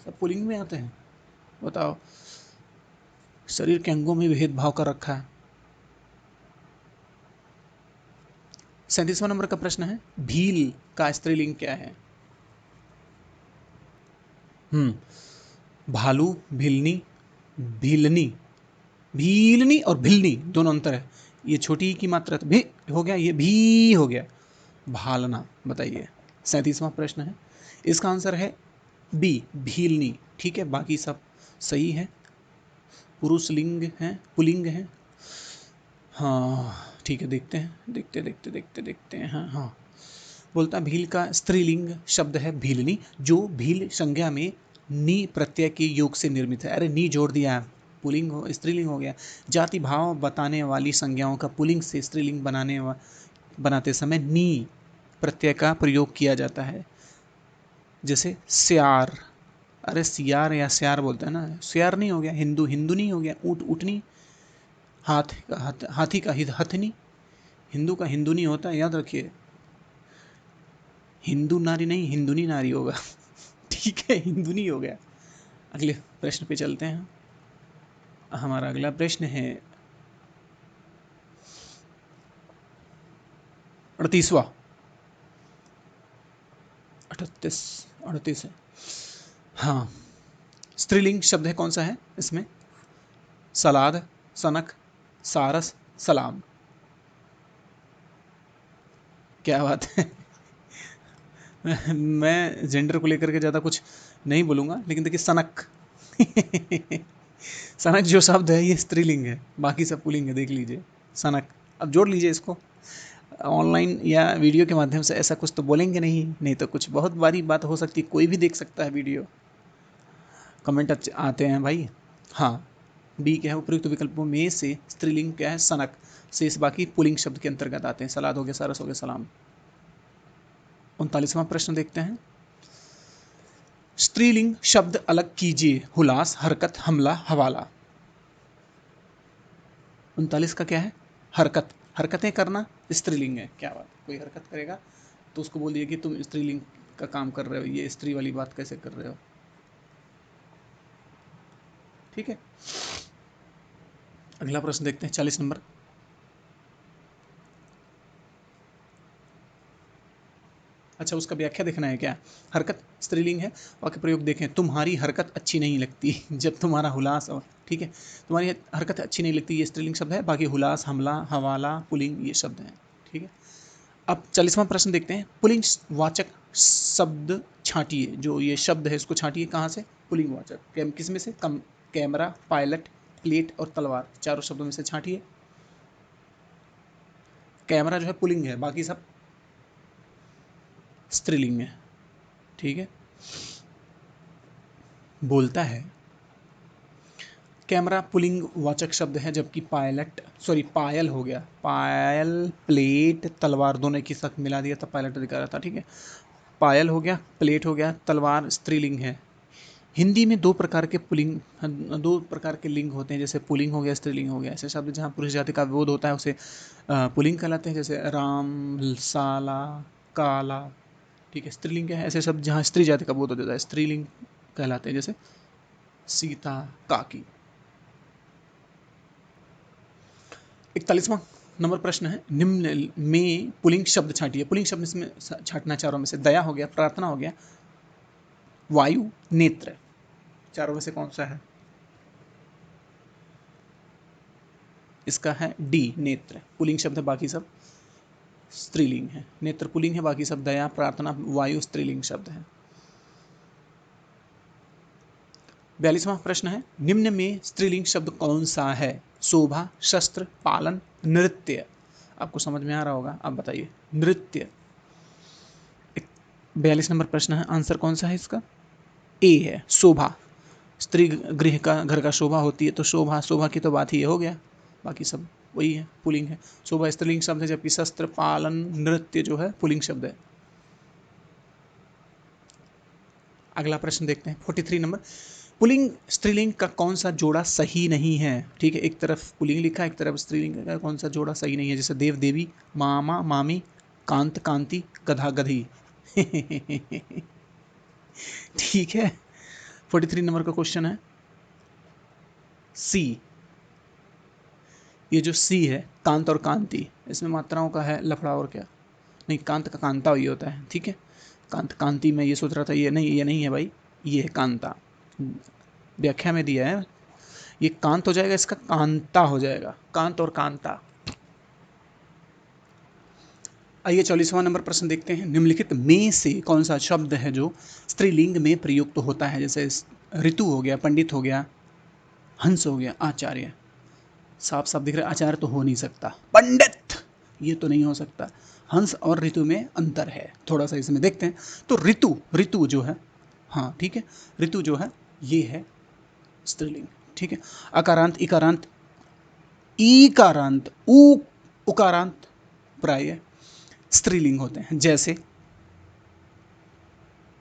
सब पुल्लिंग में आते हैं। बताओ, शरीर के अंगों में भेदभाव कर रखा है। 37वां नंबर का प्रश्न है, भील का स्त्रीलिंग क्या है? भालू, भिलनी, भीलनी, भीलनी और भिलनी दोनों अंतर है। ये छोटी की मात्रा तो भी हो गया, ये भी हो गया, भालना, बताइए। 37वां प्रश्न है, इसका आंसर है बी, भीलनी। ठीक है, बाकी सब सही है, पुरुष लिंग है, पुलिंग है। हाँ ठीक है, देखते हैं, देखते हैं। हाँ हाँ, बोलता भील का स्त्रीलिंग शब्द है भीलनी, जो भील संज्ञा में नी प्रत्यय के योग से निर्मित है। अरे नी जोड़ दिया, पुलिंग हो, स्त्रीलिंग हो गया। जाति भाव बताने वाली संज्ञाओं का पुलिंग से स्त्रीलिंग बनाते समय नी प्रत्यय का प्रयोग किया जाता है। जैसे स्यार, अरे सियार या स्यार बोलते हैं ना, स्यार नहीं हो गया, हिंदू हिंदू नहीं हो गया, ऊँट ऊँटनी, हाथी का हथनी, हिंदू का हिंदू नहीं होता, याद रखिए। हिंदू नारी नहीं, हिंदुनी नारी होगा। ठीक है, हिंदू नहीं हो गया। अगले प्रश्न पे चलते हैं। हमारा अगला प्रश्न है 38वां, 38 है। हाँ, स्त्रीलिंग शब्द है कौन सा है इसमें? सलाद, सनक, सारस, सलाम। क्या बात है। मैं जेंडर को लेकर के ज़्यादा कुछ नहीं बोलूँगा, लेकिन देखिए सनक। सनक जो शब्द है ये स्त्रीलिंग है, बाकी सब पुल्लिंग है, देख लीजिए। सनक, अब जोड़ लीजिए इसको। ऑनलाइन या वीडियो के माध्यम से ऐसा कुछ तो बोलेंगे नहीं, नहीं तो कुछ बहुत बड़ी बात हो सकती है, कोई भी देख सकता है वीडियो। कमेंट आते हैं भाई। हाँ, डी क्या है, उपयुक्त विकल्पों में से स्त्रीलिंग क्या है? सनक। शेष बाकी पुलिंग शब्द के अंतर्गत आते हैं, सलाद हो गया, सारस हो गया, सलाम। 39वां प्रश्न देखते हैं। स्त्रीलिंग शब्द अलग कीजिए, हुलास, हरकत, हमला, हवाला। 39 का क्या है? हरकत, हरकतें करना स्त्रीलिंग है। क्या बात, कोई हरकत करेगा तो उसको बोलिए कि तुम स्त्रीलिंग का काम कर रहे हो, ये स्त्री वाली बात कैसे कर रहे हो। ठीक है, अगला प्रश्न देखते हैं, 40 नंबर। अच्छा, उसका व्याख्या देखना है क्या? हरकत स्त्रीलिंग है, वाक्य प्रयोग देखें। तुम्हारी हरकत अच्छी नहीं लगती। जब तुम्हारा हुलास और, ठीक है, तुम्हारी हरकत अच्छी नहीं लगती, ये स्त्रीलिंग शब्द है। बाकी हुलास, हमला, हवाला, पुलिंग ये शब्द हैं। ठीक है, अब 40वां प्रश्न देखते हैं। पुलिंग वाचक शब्द छांटिए, जो ये शब्द है इसको छांटिए। कहाँ से? पुलिंग वाचक किस में से? कैमरा, पायलट, प्लेट और तलवार, चारों शब्दों में से छांटिए। कैमरा जो है पुलिंग है, बाकी सब स्त्रीलिंग है। ठीक है, बोलता है कैमरा पुलिंग वाचक शब्द है, जबकि पायलट, सॉरी पायल हो गया, पायल, प्लेट, तलवार दोनों की साथ मिला दिया तब पायलट दिखा रहा था। ठीक है, पायल हो गया, प्लेट हो गया, तलवार स्त्रीलिंग है। हिंदी में दो प्रकार के पुलिंग, दो प्रकार के लिंग होते हैं, जैसे पुलिंग हो गया, स्त्रीलिंग हो गया। ऐसे शब्द जहाँ पुरुष जाति का विरोध होता है उसे पुलिंग कहलाते हैं, जैसे राम, साला, काला। ठीक है, स्त्रीलिंग क्या है? ऐसे शब्द जहाँ स्त्री जाति का बोध हो जाता है स्त्रीलिंग कहलाते हैं, जैसे सीता, काकी। 41वां नंबर प्रश्न है, निम्न में पुलिंग शब्द छाटिए। पुलिंग शब्द में छाटना चारों में से, दया हो गया, प्रार्थना हो गया, वायु, नेत्र। चारों में से कौन सा है? इसका है डी, नेत्र। पुलिंग शब्द है, बाकी सब स्त्रीलिंग है। नेत्र पुलिंग है, बाकी सब दया, प्रार्थना, वायु स्त्रीलिंग शब्द है। 42वां प्रश्न है, निम्न में स्त्रीलिंग शब्द कौन सा है? शोभा, शस्त्र, पालन, नृत्य। आपको समझ में आ रहा होगा, आप बताइए। नृत्य। 42 नंबर प्रश्न है, आंसर कौन सा है इसका? ए है, शोभा। स्त्री गृह का, घर का शोभा होती है, तो शोभा, शोभा की तो बात ही हो गया, बाकी सब वही है, पुलिंग है। शोभा स्त्रीलिंग शब्द है, जबकि शस्त्र, पालन, नृत्य जो है पुलिंग शब्द है। अगला प्रश्न देखते हैं, 43 नंबर। पुलिंग स्त्रीलिंग का कौन सा जोड़ा सही नहीं है? ठीक है, एक तरफ पुलिंग लिखा है, एक तरफ स्त्रीलिंग का, कौन सा जोड़ा सही नहीं है? जैसे देव देवी, मामा मामी, कांत कांति, गधा गधी। ठीक है, 43 नंबर का क्वेश्चन है, सी। ये जो सी है, कांत और कांति, इसमें मात्राओं का है लफड़ा और क्या? नहीं, कांत का कांता ही होता है। ठीक है, कांत कांति में ये सोच रहा था, ये नहीं, ये नहीं है भाई, ये है कांता। व्याख्या में दिया है, ये कांत हो जाएगा, इसका कांता हो जाएगा, कांत और कांता। आइए 44वां नंबर प्रश्न देखते हैं, निम्नलिखित में से कौन सा शब्द है जो स्त्रीलिंग में प्रयुक्त होता है? जैसे ऋतु हो गया, पंडित हो गया, हंस हो गया, आचार्य। साफ साफ दिख रहा है, आचार्य तो हो नहीं सकता, पंडित ये तो नहीं हो सकता। हंस और ऋतु में अंतर है, थोड़ा सा इसमें देखते हैं। तो ऋतु, ऋतु जो है, हाँ ठीक है, ऋतु जो है ये है स्त्रीलिंग। ठीक है, अकारांत, इकारांत, ईकारांत, उकारांत प्राय स्त्रीलिंग होते हैं, जैसे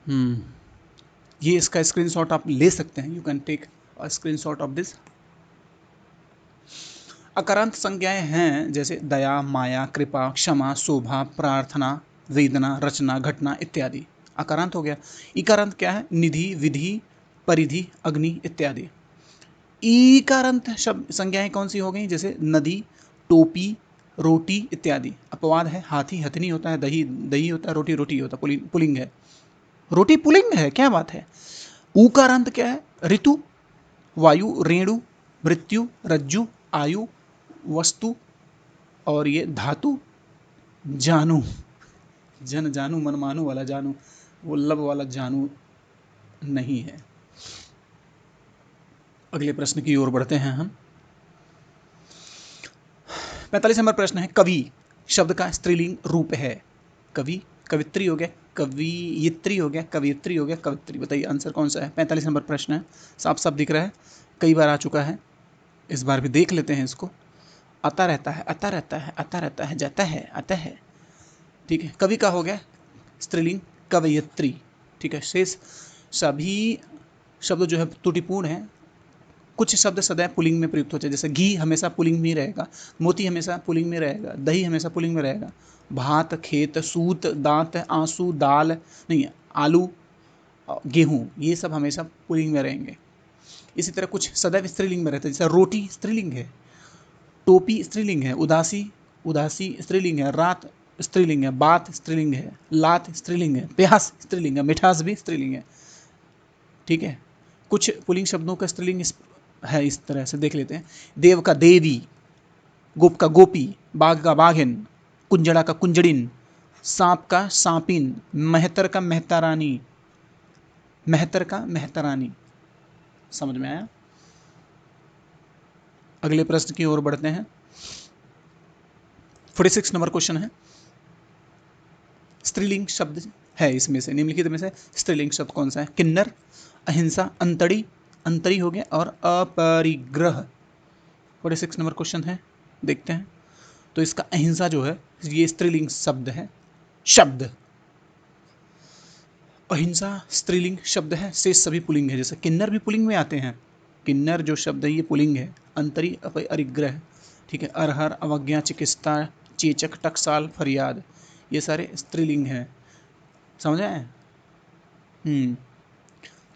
ये इसका स्क्रीनशॉट आप ले सकते हैं, you can take a screenshot of this. अकारांत संज्ञाएं हैं जैसे दया, माया, कृपा, क्षमा, शोभा, प्रार्थना, वेदना, रचना, घटना इत्यादि। अकारांत हो गया। इकारांत क्या है? निधि, विधि, परिधि, अग्नि इत्यादि। ईकारांत शब्द संज्ञाएं कौन सी हो गई? जैसे नदी, टोपी, रोटी इत्यादि। अपवाद है हाथी हथनी होता है, दही दही होता है, रोटी रोटी होता है, पुलिंग है। रोटी पुलिंग है, क्या बात है। ऊकारांत क्या है? ऋतु, वायु, रेणु, मृत्यु, रज्जु, आयु, वस्तु, और ये धातु, जानू। जन जानू मन मानू वाला जानू, वो लब वाला जानू नहीं है। अगले प्रश्न की ओर बढ़ते हैं हम। 45 नंबर प्रश्न है, कवि शब्द का स्त्रीलिंग रूप है। कवि, कवित्री हो गया, कवियत्री हो गया, कवियत्री हो गया, कवित्री। बताइए आंसर कौन सा है? 45 नंबर प्रश्न है, साफ साफ दिख रहा है, कई बार आ चुका है, इस बार भी देख लेते हैं इसको। आता रहता है, आता रहता है, आता रहता है, जाता है, आता है। ठीक है, कवि का हो गया स्त्रीलिंग कवयत्री। ठीक है, शेष सभी शब्द जो है त्रुटिपूर्ण है। कुछ शब्द सदैव पुलिंग में प्रयुक्त होते हैं, जैसे घी हमेशा पुलिंग में रहेगा, मोती हमेशा पुलिंग में रहेगा, दही हमेशा पुलिंग में रहेगा, भात, खेत, सूत, दांत, आंसू, दाल नहीं, आलू, गेहूँ, ये सब हमेशा पुलिंग में रहेंगे। इसी तरह कुछ सदैव स्त्रीलिंग में रहते हैं, जैसे रोटी स्त्रीलिंग है, टोपी स्त्रीलिंग है, उदासी उदासी स्त्रीलिंग है, रात स्त्रीलिंग है, बात स्त्रीलिंग है, लात स्त्रीलिंग है, प्यास स्त्रीलिंग है, मिठास भी स्त्रीलिंग है। ठीक है, कुछ पुलिंग शब्दों का स्त्रीलिंग है, इस तरह से देख लेते हैं। देव का देवी, गोप का गोपी, बाघ का बाघिन, कुंजड़ा का कुंजड़िन, सांप का सांपिन, मेहतर का मेहतारानी, मेहतर का मेहतरानी। समझ में आया? अगले प्रश्न की ओर बढ़ते हैं। 46 नंबर क्वेश्चन है, स्त्रीलिंग शब्द है इसमें से, निम्नलिखित में से स्त्रीलिंग शब्द कौन सा है? किन्नर, अहिंसा, अंतड़ी, अंतरी हो गया, और अपरिग्रह। 46 नंबर क्वेश्चन है, देखते हैं। तो इसका अहिंसा जो है ये स्त्रीलिंग शब्द है, शब्द। अहिंसा स्त्रीलिंग शब्द है, शेष सभी पुलिंग है, जैसे किन्नर भी पुलिंग में आते हैं, किन्नर जो शब्द है ये पुलिंग है। अंतरी, अपरिग्रह, ठीक है, अरहर, अवज्ञा, चिकित्सा, चेचक, टकसाल, फरियाद, ये सारे स्त्रीलिंग हैं। समझ आए?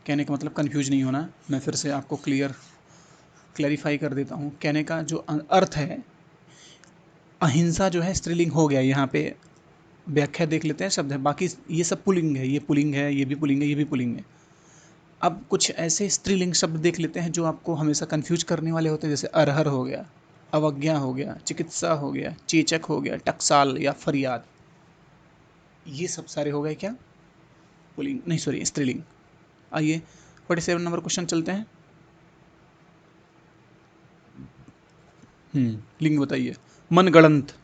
कहने का मतलब कंफ्यूज नहीं होना, मैं फिर से आपको क्लैरिफाई कर देता हूँ। कहने का जो अर्थ है, अहिंसा जो है स्त्रीलिंग हो गया, यहाँ पे व्याख्या देख लेते हैं, शब्द है, बाकी ये सब पुलिंग है, ये पुलिंग है, ये भी पुलिंग है, ये भी पुलिंग है। अब कुछ ऐसे स्त्रीलिंग शब्द देख लेते हैं जो आपको हमेशा कंफ्यूज करने वाले होते हैं, जैसे अरहर हो गया, अवज्ञा हो गया, चिकित्सा हो गया, चेचक हो गया, टकसाल या फरियाद, ये सब सारे हो गए क्या? पुलिंग नहीं, सॉरी, स्त्रीलिंग। आइए 47 नंबर क्वेश्चन चलते हैं। लिंग बताइए। मनगढ़ंत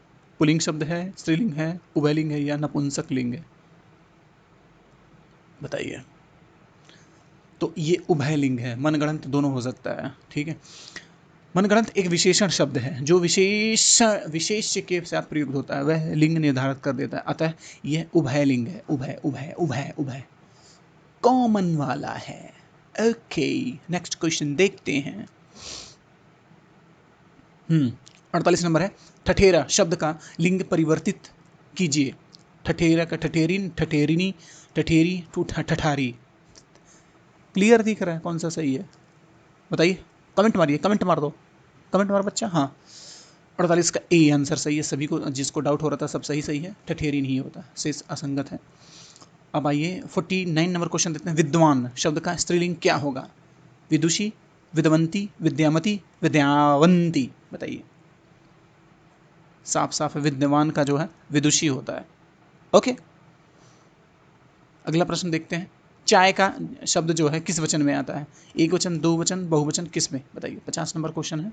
पुलिंग शब्द है, स्त्रीलिंग है, उभयलिंग है, या नपुंसक लिंग है? बताइए। तो ये उभयलिंग है, मनगढ़ंत दोनों हो सकता है। ठीक है, मनगढ़ंत एक विशेषण शब्द है जो विशेष्य के साथ प्रयुक्त होता है, वह लिंग निर्धारित कर देता है, अतः यह उभयलिंग है। उभय उभय उभय उभय कॉमन वाला है। ओके, नेक्स्ट क्वेश्चन देखते हैं। 48 नंबर है, ठठेरा शब्द का लिंग परिवर्तित कीजिए। ठठेरा का ठठेरिन, ठठेरिनी, ठठेरी, ठठारी। क्लियर दिख रहा है कौन सा सही है? बताइए, कमेंट मारिए, कमेंट मार दो, कमेंट मार बच्चा। हाँ, 48 का ए आंसर सही है। सभी को जिसको डाउट हो रहा था सब सही सही है, ठठेरी नहीं होता, शेष असंगत है। अब आइए 49 नंबर क्वेश्चन देखते हैं। विद्वान शब्द का स्त्रीलिंग क्या होगा? विदुषी, विद्वंती, विद्यामती, विद्यावंती। बताइए। साफ साफ विद्वान का जो है विदुषी होता है। ओके, अगला प्रश्न देखते हैं। चाय का शब्द जो है किस वचन में आता है? एक वचन, दो वचन, बहुवचन, किस में? बताइए। 50 नंबर क्वेश्चन है।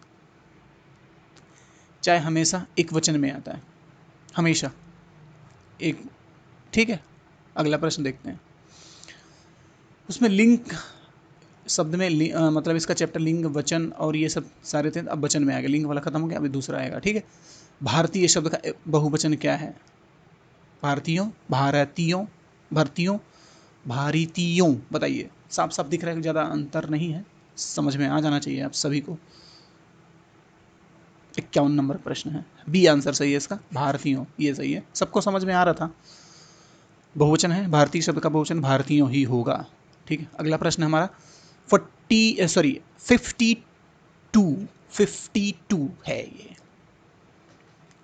चाय हमेशा एक वचन में आता है, हमेशा एक। ठीक है, अगला प्रश्न देखते हैं। उसमें लिंग शब्द में मतलब इसका चैप्टर लिंग, वचन और ये सब सारे थे, अब वचन में आ गया, लिंग वाला खत्म हो गया, अभी दूसरा आएगा। ठीक है, भारतीय शब्द का बहुवचन क्या है? भारतीयों, भारतीयों, भर्तियों, भारतीयों, बताइए। साफ साफ दिख रहा है, ज़्यादा अंतर नहीं है, समझ में आ जाना चाहिए आप सभी को। 51 नंबर प्रश्न है, बी आंसर सही है इसका, भारतीयों, ये सही है, सबको समझ में आ रहा था। बहुवचन है, भारतीय शब्द का बहुवचन भारतीयों ही होगा। ठीक है, अगला प्रश्न हमारा 52 है ये,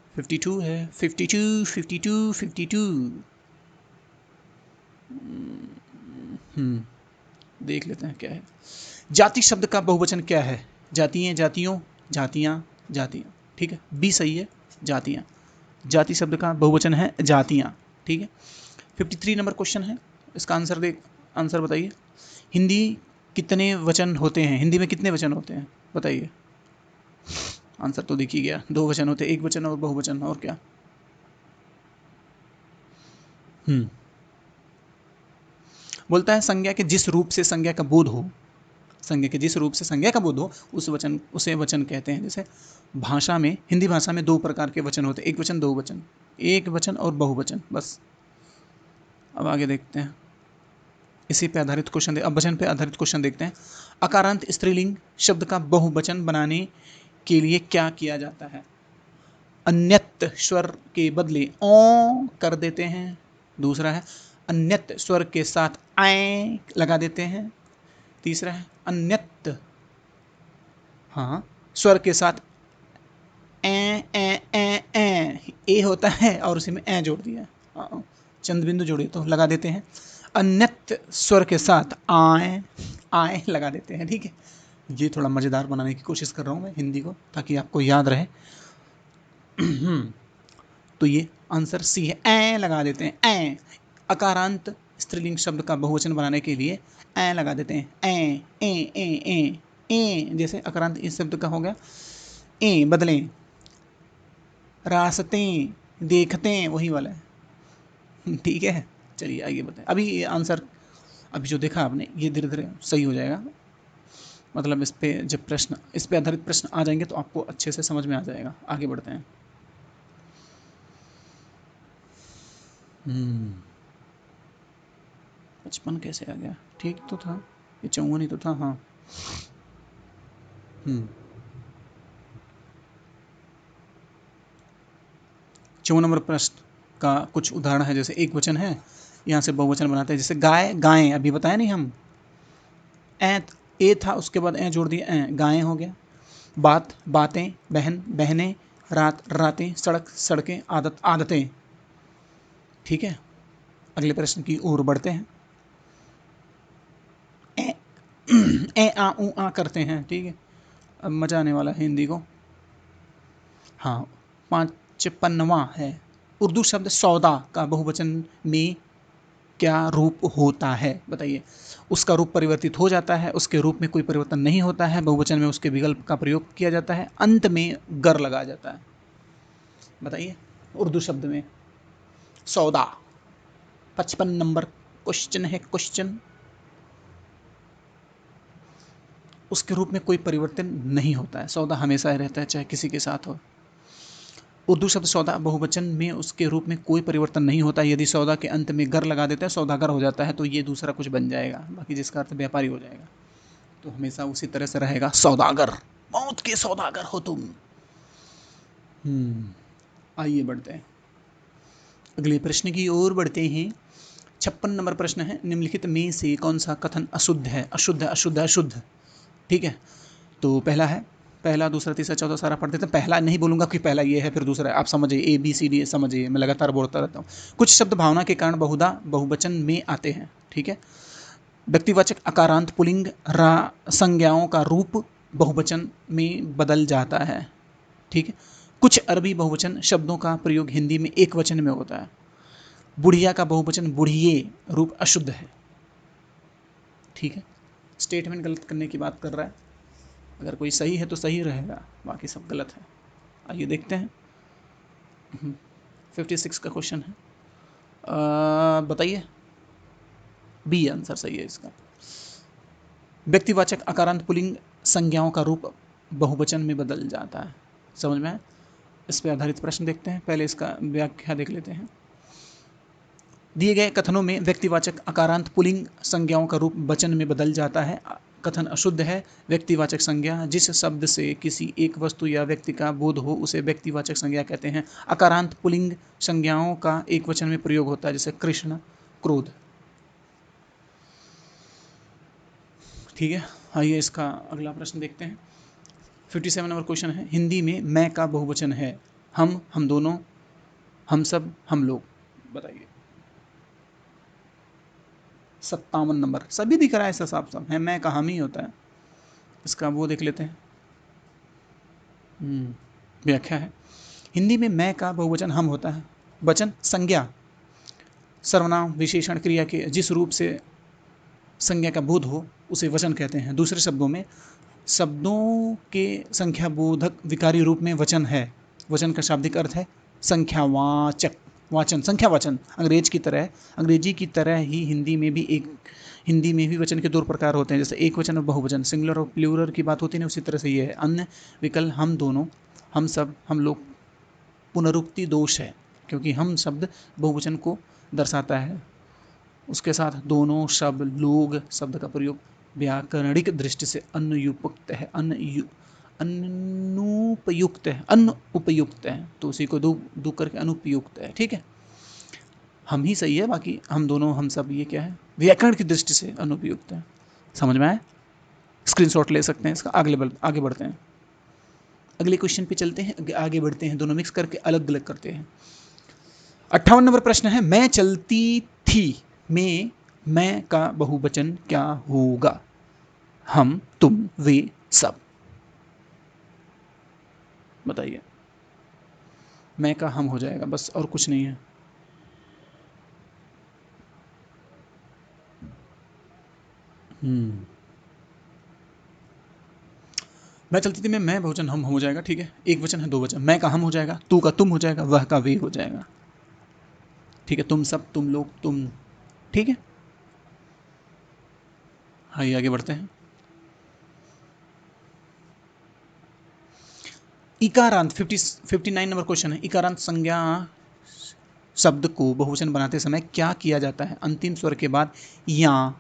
52 है, 52 52 52। देख लेते हैं क्या है। जाति शब्द का बहुवचन क्या है? जातियाँ, जातियों, जातियाँ, जातियाँ। ठीक है, बी सही है, जातियाँ। जाति शब्द का बहुवचन है जातियाँ। ठीक है, 53 नंबर क्वेश्चन है, इसका आंसर बताइए। हिंदी कितने वचन होते हैं? हिंदी में कितने वचन होते हैं बताइए। आंसर तो दिख ही गया, 2 वचन होते हैं, एक वचन और बहुवचन, और क्या। बोलता है संज्ञा के जिस रूप से संज्ञा का बोध हो, संज्ञा के जिस रूप से संज्ञा का बोध हो उसे वचन कहते हैं। जैसे भाषा में, हिंदी भाषा में 2 प्रकार के वचन होते हैं, एक वचन, 2 वचन, एक वचन और बहुवचन, बस। अब आगे देखते हैं, इसी पे आधारित क्वेश्चन, अब वचन पे आधारित क्वेश्चन देखते हैं। अकारांत स्त्रीलिंग शब्द का बहुवचन बनाने के लिए क्या किया जाता है? अन्यत स्वर के बदले ओ कर देते हैं। दूसरा है अन्यत स्वर के साथ आए लगा देते हैं। तीसरा है अन्यत, हाँ, स्वर के साथ ए होता है और उसी में ए जोड़ दिया, चंद बिंदु जोड़े तो लगा देते हैं। अन्यत स्वर के साथ आए आए लगा देते हैं। ठीक है, ये थोड़ा मज़ेदार बनाने की कोशिश कर रहा हूँ मैं हिंदी को, ताकि आपको याद रहे। तो ये आंसर सी है, ए लगा देते हैं, ए। अकारांत स्त्रीलिंग शब्द का बहुवचन बनाने के लिए ए लगा देते हैं, ए ए ए ए ए। जैसे अकारांत इस शब्द का हो गया, ए बदलें, रास्तें, देखते, वही वाला है। ठीक है, चलिए आइए बताएं। अभी ये आंसर, अभी जो देखा आपने, ये धीरे धीरे सही हो जाएगा। मतलब इस पे जब प्रश्न, इस पे आधारित प्रश्न आ जाएंगे तो आपको अच्छे से समझ में आ जाएगा। आगे बढ़ते हैं। 55 कैसे आ गया? ठीक तो था, ये 54 ही तो था, हाँ। 54 नंबर प्रश्न का कुछ उदाहरण है, जैसे एक वचन है, यहाँ से बहुवचन बनाते हैं। जैसे गाय, गायें, अभी बताया नहीं हम, ए था, उसके बाद ए जोड़ दिया, गायें हो गया। बात, बातें, बहन, बहनें, रात, रातें, सड़क, सड़कें, आदत, आदतें। ठीक है, अगले प्रश्न की ओर बढ़ते हैं। ए ए आ ऊ आ करते हैं। ठीक है, अब मजा आने वाला है हिंदी को। हाँ, 55वां है, उर्दू शब्द सौदा का बहुवचन में क्या रूप होता है? बताइए। उसका रूप परिवर्तित हो जाता है, उसके रूप में कोई परिवर्तन नहीं होता है, बहुवचन में उसके विकल्प का प्रयोग किया जाता है, अंत में गर लगा जाता है। बताइए, उर्दू शब्द में सौदा, 55 नंबर क्वेश्चन है, क्वेश्चन। उसके रूप में कोई परिवर्तन नहीं होता है, सौदा हमेशा ही रहता है, चाहे किसी के साथ हो। उर्दू शब्द सौदा बहुवचन में उसके रूप में कोई परिवर्तन नहीं होता। यदि सौदा के अंत में गर लगा देते हैं, सौदागर हो जाता है, तो ये दूसरा कुछ बन जाएगा, बाकी जिसका अर्थ व्यापारी हो जाएगा। तो हमेशा उसी तरह से रहेगा, सौदागर, मौत के सौदागर हो तुम। आइए बढ़ते हैं, अगले प्रश्न की ओर बढ़ते हैं। 56 नंबर प्रश्न है, निम्नलिखित में से कौन सा कथन अशुद्ध है? अशुद्ध, अशुद्ध, अशुद्ध। ठीक है, तो पहला है, पहला, दूसरा, तीसरा, चौथा सारा पढ़ देते हैं। पहला नहीं बोलूंगा कि पहला ये है फिर दूसरा है, आप समझिए, ए बी सी डी समझिए, मैं लगातार बोलता रहता हूँ। कुछ शब्द भावना के कारण बहुधा बहुवचन में आते हैं। ठीक है, व्यक्तिवाचक अकारांत पुल्लिंग संज्ञाओं का रूप बहुवचन में बदल जाता है। ठीक है, कुछ अरबी बहुवचन शब्दों का प्रयोग हिंदी में एक वचन में होता है। बुढ़िया का बहुवचन बुढ़िये रूप अशुद्ध है। ठीक है, स्टेटमेंट गलत करने की बात कर रहा है, अगर कोई सही है तो सही रहेगा, बाकी सब गलत है। आइए देखते हैं, 56 का क्वेश्चन है, बताइए। बी आंसर सही है इसका। व्यक्तिवाचक अकारांत पुल्लिंग संज्ञाओं का रूप बहुवचन में बदल जाता है। समझ में आया? इस पर आधारित प्रश्न देखते हैं, पहले इसका व्याख्या देख लेते हैं। दिए गए कथनों में व्यक्तिवाचक अकारांत पुल्लिंग संज्ञाओं का रूप वचन में बदल जाता है। कथन अशुद्ध है। व्यक्तिवाचक संज्ञा जिस शब्द से किसी एक वस्तु या व्यक्ति का बोध हो उसे व्यक्तिवाचक संज्ञा कहते हैं। अकारांत पुल्लिंग संज्ञाओं का एक वचन में प्रयोग होता है, जैसे कृष्ण, क्रोध। ठीक है, आइए इसका अगला प्रश्न देखते हैं। 57 नंबर क्वेश्चन है, हिंदी में मैं का बहुवचन है हम दोनों, हम सब, हम लोग। बताइए। 57 नंबर, सभी दिख रहा है ऐसा साफ साफ है, मैं का हम ही होता है। इसका वो देख लेते हैं। व्याख्या है, हिंदी में मैं का बहुवचन हम होता है। वचन संज्ञा सर्वनाम विशेषण क्रिया के जिस रूप से संज्ञा का बोध हो उसे वचन कहते हैं। दूसरे शब्दों में शब्दों के संख्याबोधक विकारी रूप में वचन है। वचन का शाब्दिक अर्थ है संख्यावाचक, वाचन, संख्यावाचन। अंग्रेजी की तरह ही हिंदी में भी वचन के दो प्रकार होते हैं, जैसे एक वचन और बहुवचन। सिंगुलर और प्लूरल की बात होती है ना, उसी तरह से ये है। अन्य विकल्प हम दोनों, हम सब, हम लोग पुनरुक्ति दोष है, क्योंकि हम शब्द बहुवचन को दर्शाता है। उसके साथ दोनों शब्द, लोग शब्द का प्रयोग व्याकरणिक दृष्टि से अनुपयुक्त है, अनुपयुक्त है, तो उसी को दो करके अनुपयुक्त है। ठीक है, हम ही सही है, बाकी हम दोनों, हम सब, ये क्या है, व्याकरण की दृष्टि से अनुपयुक्त है। समझ में आया? स्क्रीनशॉट ले सकते हैं इसका। आगे बढ़ते हैं, अगले क्वेश्चन पे चलते हैं, आगे बढ़ते हैं, दोनों मिक्स करके अलग अलग करते हैं। 58 नंबर प्रश्न है, मैं चलती थी में मैं का बहुवचन क्या होगा? हम, तुम, वे, सब। बताइए। मैं का हम हो जाएगा बस, और कुछ नहीं है। मैं चलती थी में मैं बहुवचन हम हो जाएगा। ठीक है, एक वचन है, दो वचन। मैं का हम हो जाएगा, तू का तुम हो जाएगा, वह का वे हो जाएगा। ठीक है, तुम सब, तुम लोग, तुम। ठीक है, आइए आगे बढ़ते हैं। इकारांत 59 नंबर क्वेश्चन है, इकारांत संज्ञा शब्द को बहुवचन बनाते समय क्या किया जाता है? अंतिम स्वर के बाद या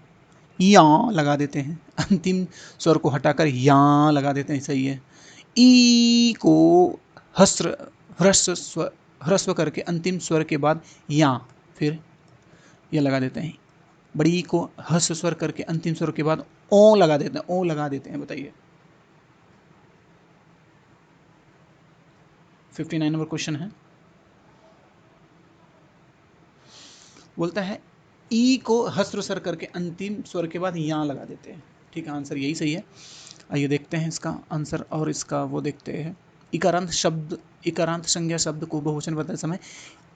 लगा देते हैं, अंतिम स्वर को हटाकर या लगा देते हैं, सही है। ई को ह्रस्व करके अंतिम स्वर के बाद या, फिर या लगा देते हैं। बड़ी ई को ह्रस्व स्वर करके अंतिम स्वर के बाद ओ लगा देते हैं, ओ लगा देते हैं। बताइए। 59 नंबर क्वेश्चन है, बोलता है ई को ह्रस्व स्वर करके अंतिम स्वर के बाद या लगा देते हैं। ठीक है, आंसर यही सही है। आइए देखते हैं इसका आंसर, और इसका वो देखते हैं। इकारांत संज्ञा शब्द को बहुवचन बताते समय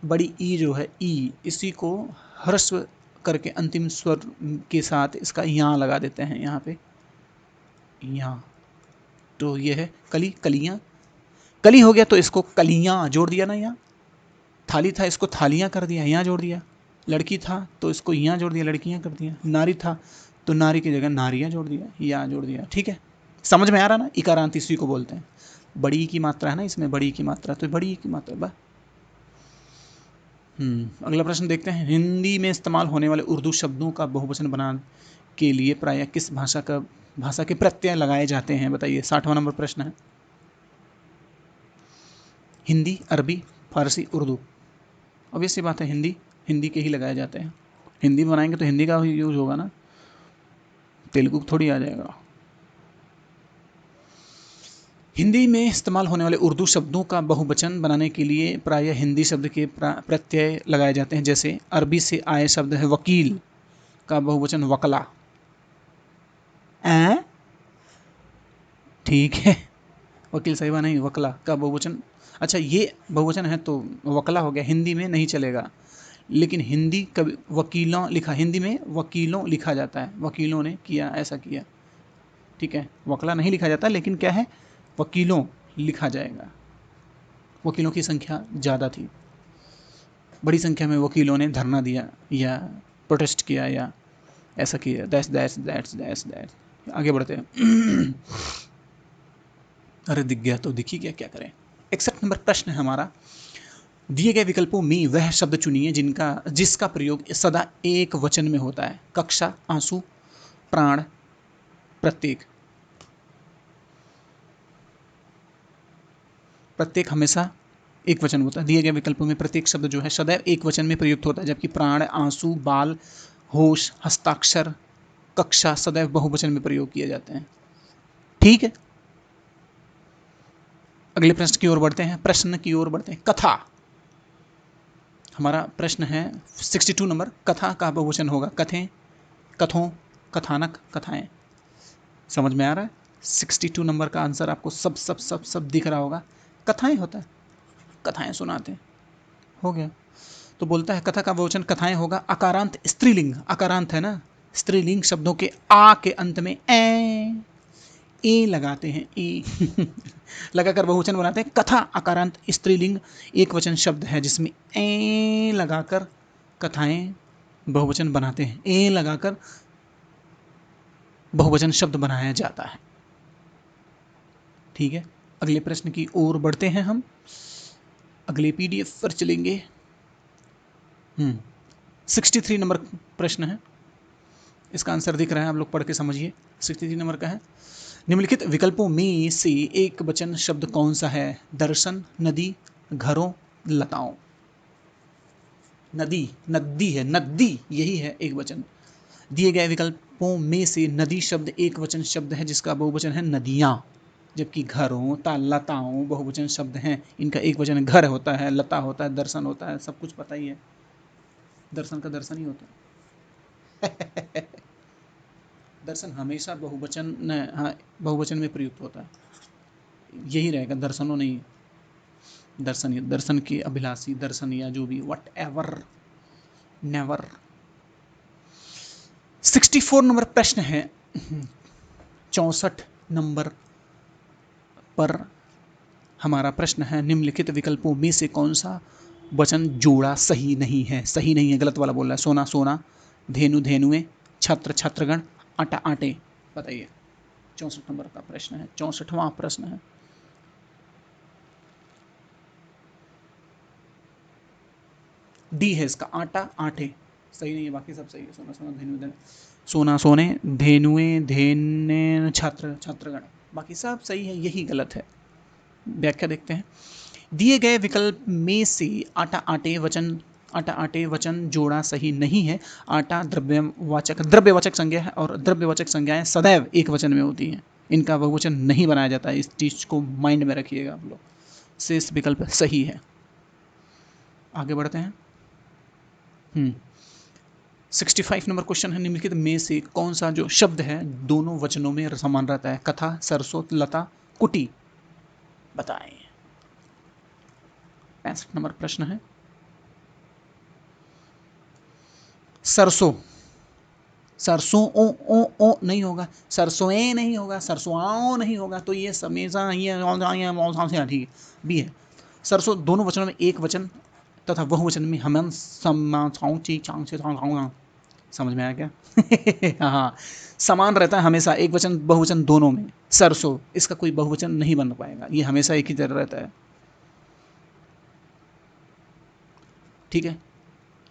बड़ी ई जो है, ई, इसी को ह्रस्व करके अंतिम स्वर के साथ इसका यहाँ लगा देते हैं, यहाँ पे यहाँ। तो ये है कली, कलियाँ। कली हो गया तो इसको कलियाँ जोड़ दिया ना यहाँ। थाली था, इसको थालियाँ कर दिया, यहाँ जोड़ दिया। लड़की था तो इसको यहाँ जोड़ दिया, लड़कियाँ कर दिया। नारी था तो नारी की जगह नारियाँ जोड़ दिया, यहाँ जोड़ दिया। ठीक है, समझ में आ रहा ना? इकारांत इसी को बोलते हैं। बड़ी की मात्रा है ना इसमें, बड़ी की मात्रा, तो बड़ी की मात्रा बा। अगला प्रश्न देखते हैं, हिंदी में इस्तेमाल होने वाले उर्दू शब्दों का बहुवचन बनाने के लिए प्रायः किस भाषा के प्रत्यय लगाए जाते हैं? बताइए। 60वां नंबर प्रश्न है, हिंदी, अरबी, फारसी, उर्दू। ऑब्वियस सी बात है, हिंदी के ही लगाए जाते हैं। हिंदी बनाएंगे तो हिंदी का ही यूज होगा ना, तेलुगु थोड़ी आ जाएगा। हिंदी में इस्तेमाल होने वाले उर्दू शब्दों का बहुवचन बनाने के लिए प्रायः हिंदी शब्द के प्रत्यय लगाए जाते हैं। जैसे अरबी से आए शब्द है वकील का बहुवचन वकला। ठीक है, वकील सही बात नहीं, वकला का बहुवचन। अच्छा, ये बहुवचन है तो वकला हो गया, हिंदी में नहीं चलेगा। लेकिन हिंदी कभी वकीलों लिखा, हिंदी में वकीलों लिखा जाता है, वकीलों ने किया, ऐसा किया। ठीक है, वकला नहीं लिखा जाता, लेकिन क्या है, वकीलों लिखा जाएगा। वकीलों की संख्या ज़्यादा थी, बड़ी संख्या में वकीलों ने धरना दिया या प्रोटेस्ट किया या ऐसा किया। दैट्स आगे बढ़ते हैं। अरे दिख गया तो दिखी, क्या क्या करें। 61 नंबर प्रश्न है हमारा, दिए गए विकल्पों में वह शब्द चुनिए जिसका प्रयोग सदा एक वचन में होता है। कक्षा, आंसू, प्राण, प्रत्येक। प्रत्येक हमेशा एक वचन होता है। दिए गए विकल्पों में प्रत्येक शब्द जो है सदैव एक वचन में प्रयुक्त होता है, जबकि प्राण, आंसू, बाल, होश, हस्ताक्षर, कक्षा सदैव बहुवचन में प्रयोग किए जाते हैं। ठीक है, अगले प्रश्न की ओर बढ़ते हैं। कथा, हमारा प्रश्न है 62 नंबर। कथा का बहुवचन होगा कथें, कथों, कथानक, कथाएं। समझ में आ रहा है? 62 नंबर का आंसर आपको सब सब सब सब दिख रहा होगा। कथाएं होता है, कथाएं सुनाते हैं। हो गया। तो बोलता है कथा का बहुवचन कथाएं होगा। अकारांत स्त्रीलिंग, अकारांत है ना, स्त्रीलिंग शब्दों के आ के अंत में ए लगाते हैं, ए लगाकर बहुवचन बनाते हैं। कथा अकारांत स्त्रीलिंग एक वचन शब्द है जिसमें ए लगाकर कथाएं बहुवचन बनाते हैं। ए लगाकर बहुवचन शब्द बनाया जाता है। ठीक है, अगले प्रश्न की ओर बढ़ते हैं हम। अगले पीडीएफ पर चलेंगे। 63 नंबर प्रश्न है। इसका आंसर दिख रहा है, आप लोग पढ़ के समझिए। 63 नंबर का है, निम्नलिखित विकल्पों में से एक वचन शब्द कौन सा है? दर्शन, नदी, घरों, लताओं। नदी, नदी है, नदी यही है एक वचन। दिए गए विकल्पों में से नदी शब्द एक वचन शब्द है जिसका बहुवचन है नदियां, जबकि घरों, लताओं बहुवचन शब्द हैं, इनका एक वचन घर होता है, लता होता है, दर्शन होता है। सब कुछ पता ही है, दर्शन का दर्शन ही होता है। दर्शन हमेशा बहुवचन में प्रयुक्त होता है। यही रहेगा, दर्शनों नहीं। दर्शन के अभिलाषी, दर्शन या जो भी, वट एवर, नेवर। 64 नंबर प्रश्न है। 64 नंबर पर हमारा प्रश्न है, निम्नलिखित विकल्पों में से कौन सा वचन जोड़ा सही नहीं है? सही नहीं है, गलत वाला बोल रहा है। सोना, सोना, धेनु, धेनुएं, छत्र, छत्रगण, आटा, आटे। बताइए। 64 नंबर का प्रश्न है, 64वां प्रश्न है। डी है इसका, आटा, आटे। सही नहीं है, बाकी सब सही है। सोना, सोना, धेनु, धेनु, सोना, सोने, धेनुएं, धेने, छात्र, छात्रगण, बाकी सब सही है, यही गलत है। व्याख्या देखते हैं। दिए गए विकल्प में से आटा आटे वचन जोड़ा सही नहीं है। आटा द्रव्यवाचक संज्ञा है और द्रव्यवाचक संज्ञाएं सदैव एक वचन में होती हैं, इनका बहुवचन नहीं बनाया जाता है। इस चीज को माइंड में रखिएगा आप लोग। शेष विकल्प सही है। आगे बढ़ते हैं। 65 नंबर क्वेश्चन है, निम्नलिखित में से कौन सा जो शब्द है दोनों वचनों में समान रहता है? कथा, सरसों, लता, कुटी। बताएं। 65 नंबर प्रश्न है। सरसों, सरसों ओ नहीं होगा, सरसों नहीं होगा, सरसों नहीं होगा, तो ये हमेशा ये ठीक है, बी है। सरसों दोनों वचनों में एक वचन तथा बहुवचन में हम समझ में आया क्या? हाँ, समान रहता है हमेशा, एक वचन बहुवचन दोनों में। सरसों, इसका कोई बहुवचन नहीं बन पाएगा, ये हमेशा एक ही तरह रहता है। ठीक है,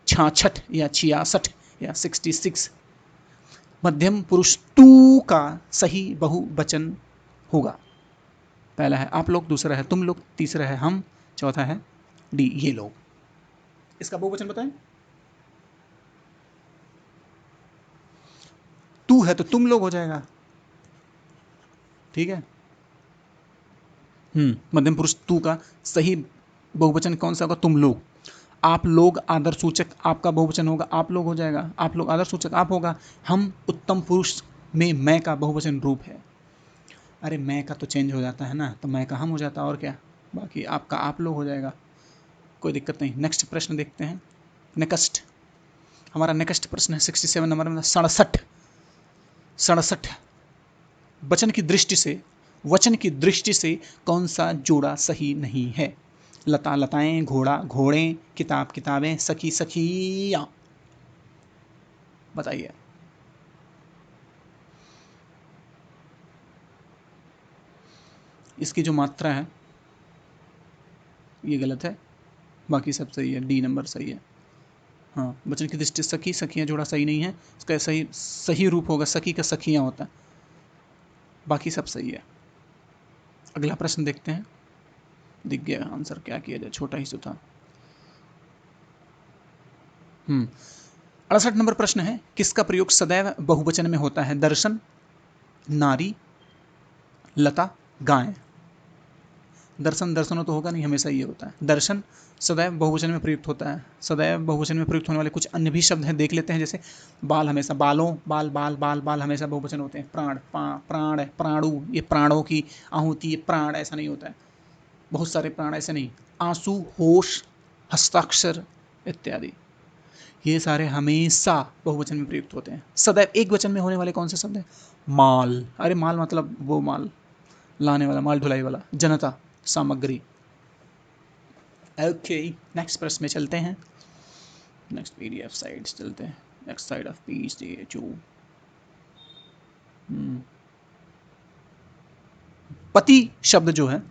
66 या 66 या 66 मध्यम पुरुष तू का सही बहुवचन होगा। पहला है आप लोग, दूसरा है तुम लोग, तीसरा है हम, चौथा है डी ये लोग। इसका बहुवचन बताएं। तू है तो तुम लोग हो जाएगा। ठीक है। मध्यम पुरुष तू का सही बहुवचन कौन सा होगा? तुम लोग। आप लोग आदर सूचक, आपका बहुवचन होगा आप लोग हो जाएगा। आप लोग आदर सूचक आप होगा। हम उत्तम पुरुष में मैं का बहुवचन रूप है। अरे मैं का तो चेंज हो जाता है ना, तो मैं का हम हो जाता है, और क्या। बाकी आपका आप लोग हो जाएगा, कोई दिक्कत नहीं। नेक्स्ट प्रश्न देखते हैं। नेक्स्ट, हमारा नेक्स्ट प्रश्न है 67 नंबर में। 67, 67 वचन की दृष्टि से कौन सा जोड़ा सही नहीं है? लता, लताएं, घोड़ा, घोड़े, किताब, किताबें, सखी, सखियां। बताइए। इसकी जो मात्रा है ये गलत है। बाकी सब सही है, डी नंबर सही है। हाँ, वचन की दृष्टि सखी, सखियाँ जोड़ा सही नहीं है, इसका सही सही रूप होगा सखी का सखियाँ होता है। बाकी सब सही है। अगला प्रश्न देखते हैं, दिख गया आंसर, क्या किया जाए, छोटा ही तो था। 68 नंबर प्रश्न है, किसका प्रयोग सदैव बहुवचन में होता है? दर्शन, नारी, लता, गाय। दर्शन दर्शनों तो होगा नहीं, हमेशा ये होता है। दर्शन सदैव बहुवचन में प्रयुक्त होता है। सदैव बहुवचन में प्रयुक्त होने वाले कुछ अन्य भी शब्द हैं, देख लेते हैं। जैसे बाल, हमेशा बालों, बाल बाल बाल बाल हमेशा बहुवचन होते हैं। प्राण, प्राण, प्राणु, ये प्राणों की आहुति, ये प्राण, ऐसा नहीं होता है। बहुत सारे प्राण, ऐसे नहीं। आंसू, होश, हस्ताक्षर इत्यादि, ये सारे हमेशा बहुवचन में प्रयुक्त होते हैं। सदैव एक वचन में होने वाले कौन से शब्द हैं? माल, अरे माल मतलब वो माल लाने वाला, माल ढुलाई वाला। जनता, सामग्री। ओके, नेक्स्ट प्रश्न में चलते हैं। नेक्स्ट पीडीएफ साइड चलते हैं, नेक्स्ट साइड ऑफ पेज जो पति शब्द जो है,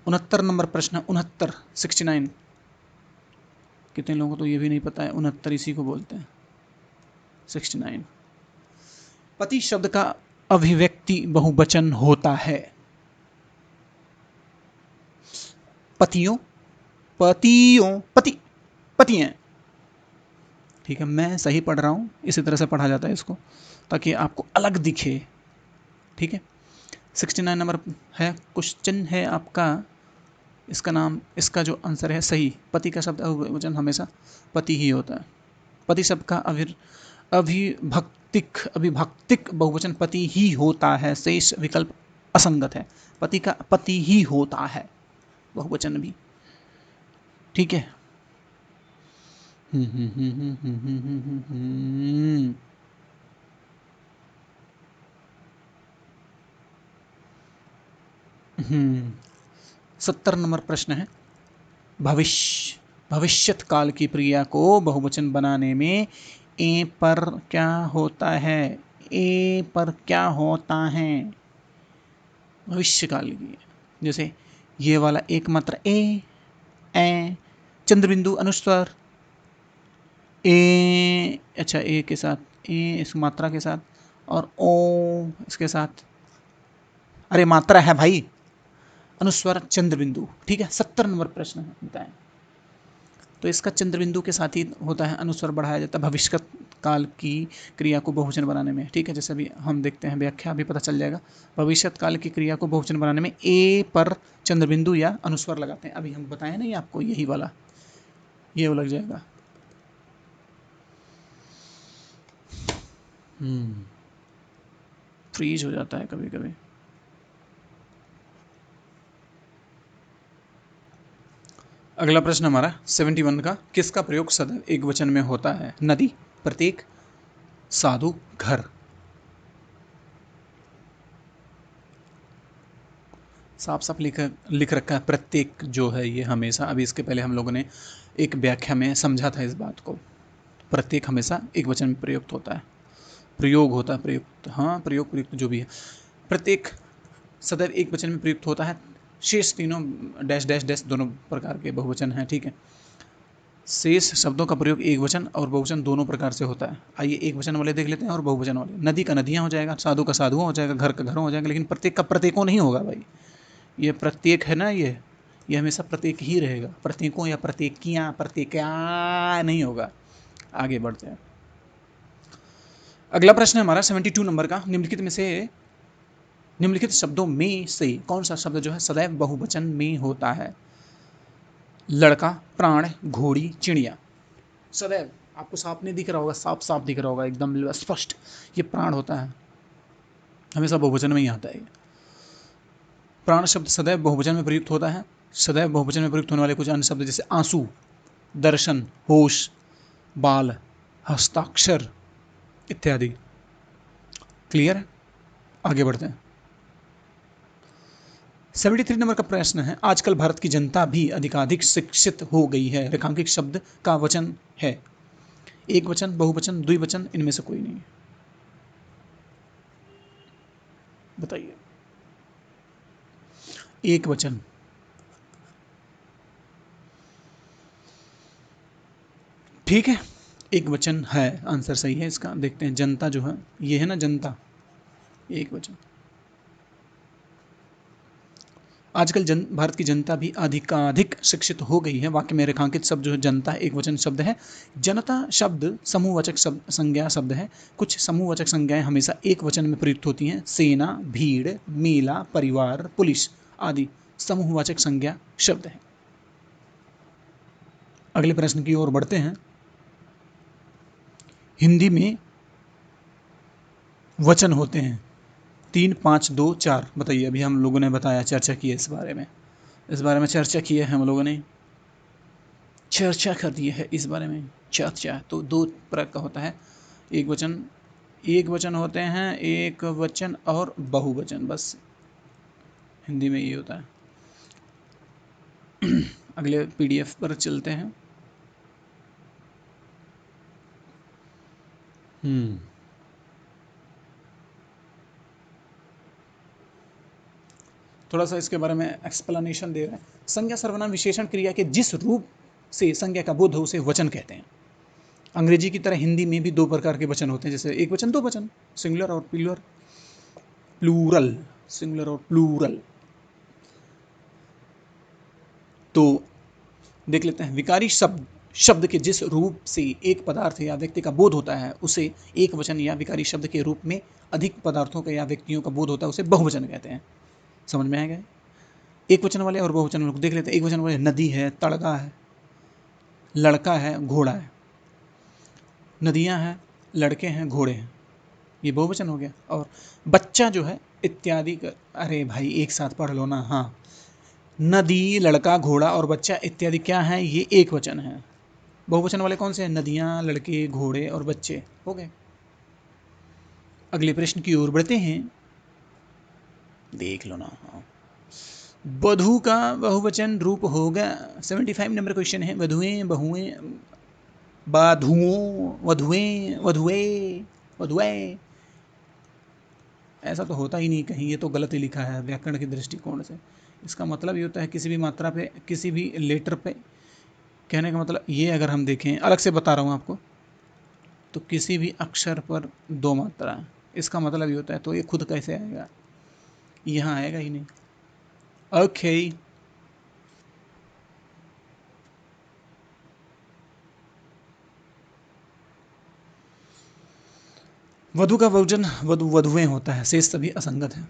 69 नंबर प्रश्न, 69, 69। कितने लोगों को तो ये भी नहीं पता है, 69 इसी को बोलते हैं, 69। पति शब्द का अभिव्यक्ति बहुवचन होता है। पतियों, पतियों, पति, पति हैं। ठीक है, मैं सही पढ़ रहा हूँ, इसी तरह से पढ़ा जाता है इसको, ताकि आपको अलग दिखे। ठीक है, 69 नंबर है, क्वेश्चन है आपका, इसका नाम, इसका जो आंसर है सही, पति का शब्द बहुवचन हमेशा पति ही होता है। पति शब्द का अभिभक्तिक बहुवचन पति ही होता है, शेष विकल्प असंगत है। पति का पति ही होता है बहुवचन भी। ठीक है। हम्म 70 नंबर प्रश्न है, भविष्यत काल की क्रिया को बहुवचन बनाने में ए पर क्या होता है? ए पर क्या होता है? भविष्य काल की, जैसे ये वाला एक मात्रा ए, चंद्रबिंदु, अनुस्वर, ए, अच्छा ए के साथ, ए इस मात्रा के साथ, और ओ इसके साथ। अरे मात्रा है भाई, अनुस्वर, चंद्रबिंदु। ठीक है, 70 नंबर प्रश्न है, बताएं। तो इसका चंद्रबिंदु के साथ ही होता है, अनुस्वर बढ़ाया जाता है भविष्य काल की क्रिया को बहुवचन बनाने में। ठीक है, जैसे अभी हम देखते हैं, व्याख्या भी पता चल जाएगा। भविष्य काल की क्रिया को बहुवचन बनाने में ए पर चंद्रबिंदु या अनुस्वर लगाते हैं। अभी हम बताए नहीं आपको, यही वाला, ये वो लग जाएगा। फ्रीज हो जाता है कभी कभी। अगला प्रश्न हमारा 71 का, किसका प्रयोग सदैव एक वचन में होता है? नदी, प्रत्येक, साधु, घर। साफ साफ लिख रखा है प्रत्येक जो है ये हमेशा, अभी इसके पहले हम लोगों ने एक व्याख्या में समझा था इस बात को। प्रत्येक हमेशा एक वचन में प्रयुक्त होता है, प्रयोग होता है, प्रयुक्त, हाँ प्रयोग प्रयुक्त जो भी है। प्रत्येक सदैव एक वचन में प्रयुक्त होता है। शेष तीनों डैश डैश डैश दोनों प्रकार के बहुवचन हैं। ठीक है, शेष शब्दों का प्रयोग एक वचन और बहुवचन दोनों प्रकार से होता है। आइए एक वचन वाले देख लेते हैं और बहुवचन वाले। नदी का नदियाँ हो जाएगा, साधु का साधुओं हो जाएगा, घर का घरों हो जाएगा, लेकिन प्रत्येक का प्रत्येकों नहीं होगा भाई। ये प्रत्येक है ना, ये हमेशा प्रत्येक ही रहेगा, प्रत्येकों या प्रत्येकियाँ, प्रत्येका नहीं होगा। आगे बढ़ते हैं। अगला प्रश्न है हमारा 72 नंबर का, निम्नलिखित शब्दों में से कौन सा शब्द जो है सदैव बहुवचन में होता है? लड़का, प्राण, घोड़ी, चिड़िया। सदैव आपको साफ नहीं दिख रहा होगा, साफ साफ दिख रहा होगा एकदम स्पष्ट, ये प्राण होता है, हमेशा बहुवचन में ही आता है। प्राण शब्द सदैव बहुवचन में प्रयुक्त होता है। सदैव बहुवचन में प्रयुक्त होने वाले कुछ अन्य शब्द जैसे आंसू, दर्शन, होश, बाल, हस्ताक्षर इत्यादि। क्लियर है? आगे बढ़ते हैं। 73 नंबर का प्रश्न है, आजकल भारत की जनता भी अधिकाधिक शिक्षित हो गई है, रेखांकित शब्द का वचन है? एक वचन, बहुवचन, द्विवचन, इनमें से कोई नहीं, बताइए। एक वचन। ठीक है, एक वचन है, आंसर सही है इसका। देखते हैं, जनता जो है, ये है ना जनता, एक वचन। आजकल भारत की जनता भी अधिकाधिक शिक्षित हो गई है। वाक्य में रेखांकित शब्द जो है जनता एक वचन शब्द है। जनता शब्द समूहवाचक शब्द संज्ञा शब्द है। कुछ समूहवाचक संज्ञाएं हमेशा एक वचन में प्रयुक्त होती हैं। सेना, भीड़, मेला, परिवार, पुलिस आदि समूहवाचक संज्ञा शब्द है। अगले प्रश्न की ओर बढ़ते हैं। हिंदी में वचन होते हैं 3, 5, 2, 4। बताइए, अभी हम लोगों ने बताया, चर्चा की है इस बारे में चर्चा की है हम लोगों ने, चर्चा कर दी है इस बारे में। चर्चा तो दो प्रकार का होता है, एक वचन होते हैं, एक वचन और बहुवचन, बस हिंदी में ये होता है। अगले पीडीएफ पर चलते हैं। थोड़ा सा इसके बारे में एक्सप्लेनेशन दे रहे हैं। संज्ञा सर्वनाम विशेषण क्रिया के जिस रूप से संज्ञा का बोध हो उसे वचन कहते हैं। अंग्रेजी की तरह हिंदी में भी दो प्रकार के वचन होते हैं, जैसे एक वचन, दो वचन, सिंगुलर और प्लूरल, सिंगुलर और प्लूरल। तो देख लेते हैं, विकारी शब्द के जिस रूप से एक पदार्थ या व्यक्ति का बोध होता है उसे एक वचन, या विकारी शब्द के रूप में अधिक पदार्थों का या व्यक्तियों का बोध होता है उसे बहुवचन कहते हैं। समझ में आएगा? एक वचन वाले और बहुवचन वाले देख लेते हैं। एक वचन वाले, नदी है, तड़का है, लड़का है, घोड़ा है। नदियां हैं, लड़के हैं, घोड़े हैं, ये बहुवचन हो गया। और बच्चा जो है इत्यादि अरे भाई एक साथ पढ़ लो ना। हाँ, नदी, लड़का, घोड़ा और बच्चा इत्यादि क्या है, ये एक वचन है। बहुवचन वाले कौन से हैं? नदियां, लड़के, घोड़े और बच्चे हो गए। अगले प्रश्न की ओर बढ़ते हैं, देख लो ना। हाँ, वधु का बहुवचन रूप होगा। 75 नंबर क्वेश्चन है। वधुएं, बहुएं, बाधुओं, वधुएं, वधुए, वधुए। ऐसा तो होता ही नहीं कहीं, ये तो गलत ही लिखा है व्याकरण के दृष्टिकोण से। इसका मतलब ये होता है किसी भी मात्रा पे, किसी भी लेटर पे, कहने का मतलब ये, अगर हम देखें, अलग से बता रहा हूँ आपको, तो किसी भी अक्षर पर दो मात्रा, इसका मतलब ये होता है। तो ये खुद कैसे आएगा? यहाँ आएगा ही नहीं। ओके, वधु का बहुवचन वधुएं होता है, शेष सभी असंगत है।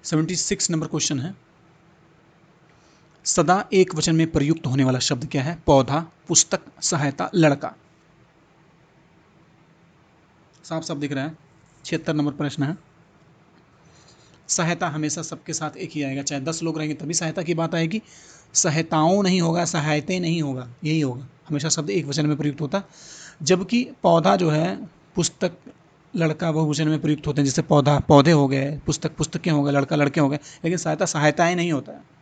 76 नंबर क्वेश्चन है। सदा एक वचन में प्रयुक्त होने वाला शब्द क्या है? पौधा, पुस्तक, सहायता, लड़का। साफ साफ दिख रहा है। 76 नंबर प्रश्न है। सहायता हमेशा सबके साथ एक ही आएगा, चाहे 10 लोग रहेंगे तभी सहायता की बात आएगी। सहायताओं नहीं होगा, सहायते नहीं होगा, यही होगा। हमेशा शब्द एक वचन में प्रयुक्त होता। जबकि पौधा जो है, पुस्तक, लड़का बहुवचन में प्रयुक्त होते हैं। जैसे पौधा पौधे हो गए, पुस्तक पुस्तकें हो गए, लड़का लड़के हो गए। लेकिन सहायता सहायताएं नहीं होता है।